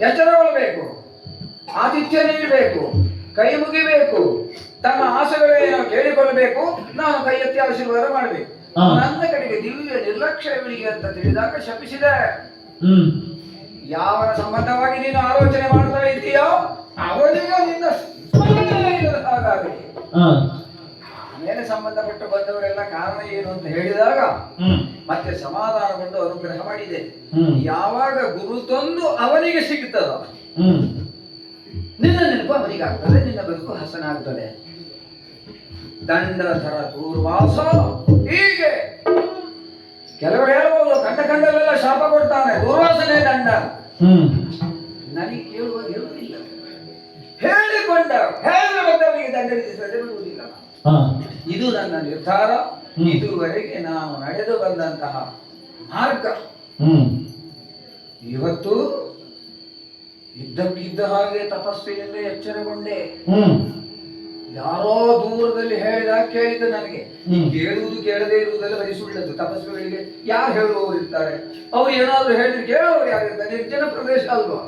ಎಚ್ಚರಗೊಳ್ಳಬೇಕು, ಆತಿಥ್ಯ ನೀಡಬೇಕು, ಕೈ ಮುಗಿಬೇಕು, ತನ್ನ ಆಸೆಗಳೇನೋ ಕೇಳಿಕೊಳ್ಳಬೇಕು, ನಾನು ಕೈ ಎತ್ತಿ ಆಶೀರ್ವಾದ ಮಾಡಬೇಕು. ನನ್ನ ಕಡೆಗೆ ದಿವ್ಯ ನಿರ್ಲಕ್ಷ್ಯವನಿಗೆ ಅಂತ ತಿಳಿದಾಗ ಶಪಿಸಿದೆ. ಯಾವನ ಸಂಬಂಧವಾಗಿ ನೀನು ಆಲೋಚನೆ ಮಾಡ್ತಾ ಇದ್ದೀಯೋ ಅವನಿಗೆ ನಿನ್ನ ಹಾಗಾಗಲಿ. ಆಮೇಲೆ ಸಂಬಂಧಪಟ್ಟ ಬಂದವರೆಲ್ಲ ಕಾರಣ ಏನು ಅಂತ ಹೇಳಿದಾಗ ಮತ್ತೆ ಸಮಾಧಾನಗೊಂಡು ಅನುಗ್ರಹ ಮಾಡಿದೆ. ಯಾವಾಗ ಗುರು ತಂದು ಅವನಿಗೆ ಸಿಗುತ್ತದ ನಿನ್ನ ನೆನಪು ಅವನಿಗಾಗ್ತದೆ, ನಿನ್ನ ಬದುಕು ಹಸನಾಗ್ತದೆ. ದಂಡಧರ ದೂರ್ವಾಸ. ಹೀಗೆ ಕೆಲವರು ಹೇಳ್ಬೋದು, ಕಂಡಲ್ಲೆಲ್ಲ ಶಾಪ ಕೊಡ್ತಾನೆ, ದೂರ್ವಾಸನೆ ದಂಡ. ನನಗೆ ಕೇಳುವ ಇರುವುದಿಲ್ಲ. ಹೇಳಿಕೊಂಡ ಬಂದವರಿಗೆ ದಂಡ ವಿಧಿಸದೆ ಬಿಡುವುದಿಲ್ಲ. ಇದು ನನ್ನ ನಿರ್ಧಾರ. ಇದುವರೆಗೆ ನಾನು ನಡೆದು ಬಂದಂತಹ ಮಾರ್ಗ. ಇವತ್ತು ಇದ್ದಕ್ಕಿದ್ದ ಹಾಗೆ ತಪಸ್ಸಿನಿಂದ ಎಚ್ಚರಗೊಂಡೆ. ಯಾರೋ ದೂರದಲ್ಲಿ ಹೇಳಿದಾಗ ಕೇಳಿದ ನನಗೆ. ಕೇಳುವುದು ಕೇಳದೇ ಇರುವುದೆಲ್ಲ ಬರೀ ಸುಳ್ಳದ್ದು. ತಪಸ್ವಿಗಳಿಗೆ ಯಾರು ಹೇಳುವವರು ಇರ್ತಾರೆ? ಅವ್ರು ಏನಾದ್ರು ಹೇಳಿದ್ರೆ ಕೇಳೋರು ಯಾರಿರ್ತಾರೆ? ನಿರ್ಜನ ಪ್ರದೇಶ ಅಲ್ವಾ?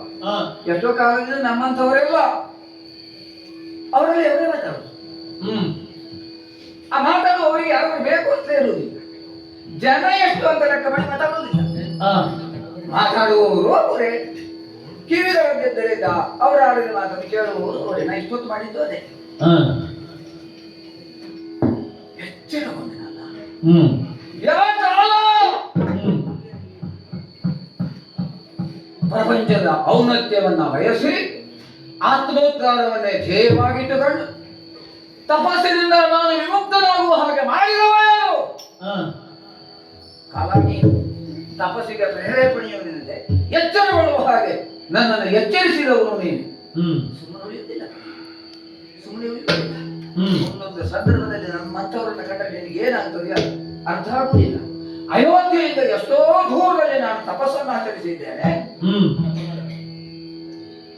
ಎಷ್ಟೋ ಕಾಲದಿಂದ ನಮ್ಮಂಥವರೆಲ್ಲ ಅವರಲ್ಲಿ ಅವರೇ ಮಾತಾಡೋದು. ಆ ಮಾತಾಡುವವರಿಗೆ ಯಾರು ಬೇಕು ಅಂತ ಇರುವುದಿಲ್ಲ. ಜನ ಎಷ್ಟು ಅಂತ ಲೆಕ್ಕ ಮಾಡಿ ಮಾತಾಡುವುದಿಲ್ಲ. ಮಾತಾಡುವವರು ಅವರೇ, ಕಿವಿಗಳಿದ್ದರಿಂದ ಅವರ ಆಡಿದ ಮಾತನ್ನು ಕೇಳುವವರು ಅವರೇ. ನಾ ಇಷ್ಟೊತ್ತು ಮಾಡಿದ್ದು ಅದೇ. ಎಚ್ಚರಗೊಂಡನಲ್ಲ. ಪ್ರಪಂಚದ ಔನ್ನತ್ಯವನ್ನ ಬಯಸಿ ಆತ್ಮೋದ್ಧಾರವನ್ನೇ ಧ್ಯೇಯವಾಗಿಟ್ಟುಕೊಂಡು ತಪಸ್ಸಿನಿಂದ ನಾನು ವಿಮುಕ್ತನಾಗುವ ಹಾಗೆ ಮಾಡಿದವ ಯಾರು? ಕಾಲ ನೀನು. ತಪಸ್ಸಿಗೆ ಪ್ರೇರೇಪಣೆಯೊಂದಿದೆ, ಎಚ್ಚರಗೊಳ್ಳುವ ಹಾಗೆ ನನ್ನನ್ನು ಎಚ್ಚರಿಸಿದವರು ನೀನು. ಸುಮ್ಮನೆ ಉಳಿಯುತ್ತಿಲ್ಲ, ಸುಮ್ಮನೆ ಉಳಿಯುತ್ತಿಲ್ಲ. ಒಂದೊಂದು ಸಂದರ್ಭದಲ್ಲಿ ನಮ್ಮಂಥವರನ್ನ ಕಂಡರೆ ನಿನಗೆ ಏನಾಗ್ತದೆ ಅರ್ಥ ಆಗುವುದಿಲ್ಲ. ಅಯೋಧ್ಯೆಯಿಂದ ಎಷ್ಟೋ ದೂರದಲ್ಲಿ ನಾನು ತಪಸ್ಸನ್ನು ಆಚರಿಸಿದ್ದೇನೆ.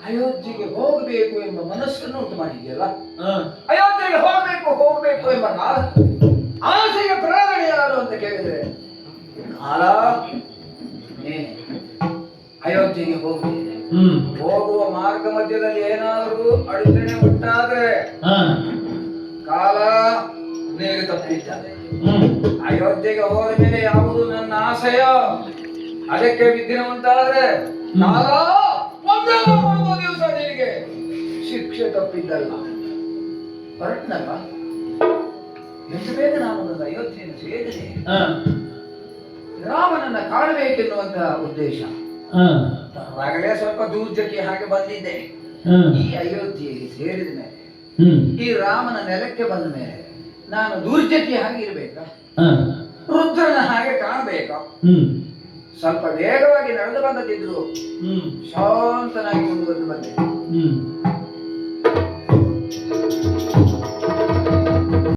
ಅಯೋಧ್ಯೆಗೆ ಹೋಗಬೇಕು ಎಂಬ ಮನಸ್ಸನ್ನು ಉಂಟು ಮಾಡಿದೆಯಲ್ಲ. ಅಯೋಧ್ಯೆಗೆ ಹೋಗಬೇಕು ಎಂಬ ಆಸೆಗೆ ಪ್ರೇರಣೆ ಯಾರು ಅಂತ ಕೇಳಿದ್ರೆ ಕಾಲ ನೀನೆ. ಅಯೋಧ್ಯೆಗೆ ಹೋಗುತ್ತಿದೆ. ಹೋಗುವ ಮಾರ್ಗ ಮಧ್ಯದಲ್ಲಿ ಏನಾದರೂ ಅಡಚಣೆ ಉಂಟಾದ್ರೆ ಕಾಲ ನಿನಗೆ ತಪ್ಪಿದ್ದಾನೆ. ಅಯೋಧ್ಯೆಗೆ ಹೋದ ಮೇಲೆ ಯಾವುದು ನನ್ನ ಆಶಯ ಅದಕ್ಕೆ ವಿಘ್ನ ಉಂಟಾದ್ರೆ ಕಾಲ ಒಂದು ದಿವಸ ನಿನಗೆ ಶಿಕ್ಷೆ ತಪ್ಪಿದ್ದಲ್ಲ. ಹೊರಟ್ನಲ್ಲ, ಎಷ್ಟು ಬೇಗ ನಾನು ನನ್ನ ಅಯೋಧ್ಯೆಯನ್ನು ಸೇರಿದೆ. ರಾಮನನ್ನ ಕಾಣಬೇಕೆನ್ನುವಂತಹ ಉದ್ದೇಶ. ಆಗಲೇ ಸ್ವಲ್ಪ ದೂರ್ಜಕ್ಕೆ ಹಾಗೆ ಬಂದಿದ್ದೆ. ಈ ಅಯೋಧ್ಯೆಗೆ ಸೇರಿದ ಮೇಲೆ, ಈ ರಾಮನ ನೆಲಕ್ಕೆ ಬಂದ ಮೇಲೆ ನಾನು ದೂರ್ಜಕ್ಕೆ ಹಾಗೆ ಇರ್ಬೇಕಾ? ರುದ್ರನ ಹಾಗೆ ಕಾಣಬೇಕಾ? ಸ್ವಲ್ಪ ವೇಗವಾಗಿ ನಡೆದು ಬಂದದಿದ್ರು ಶಾಂತನಾಗಿ ಮುಂದುವರೆದು ಬಂದೆ.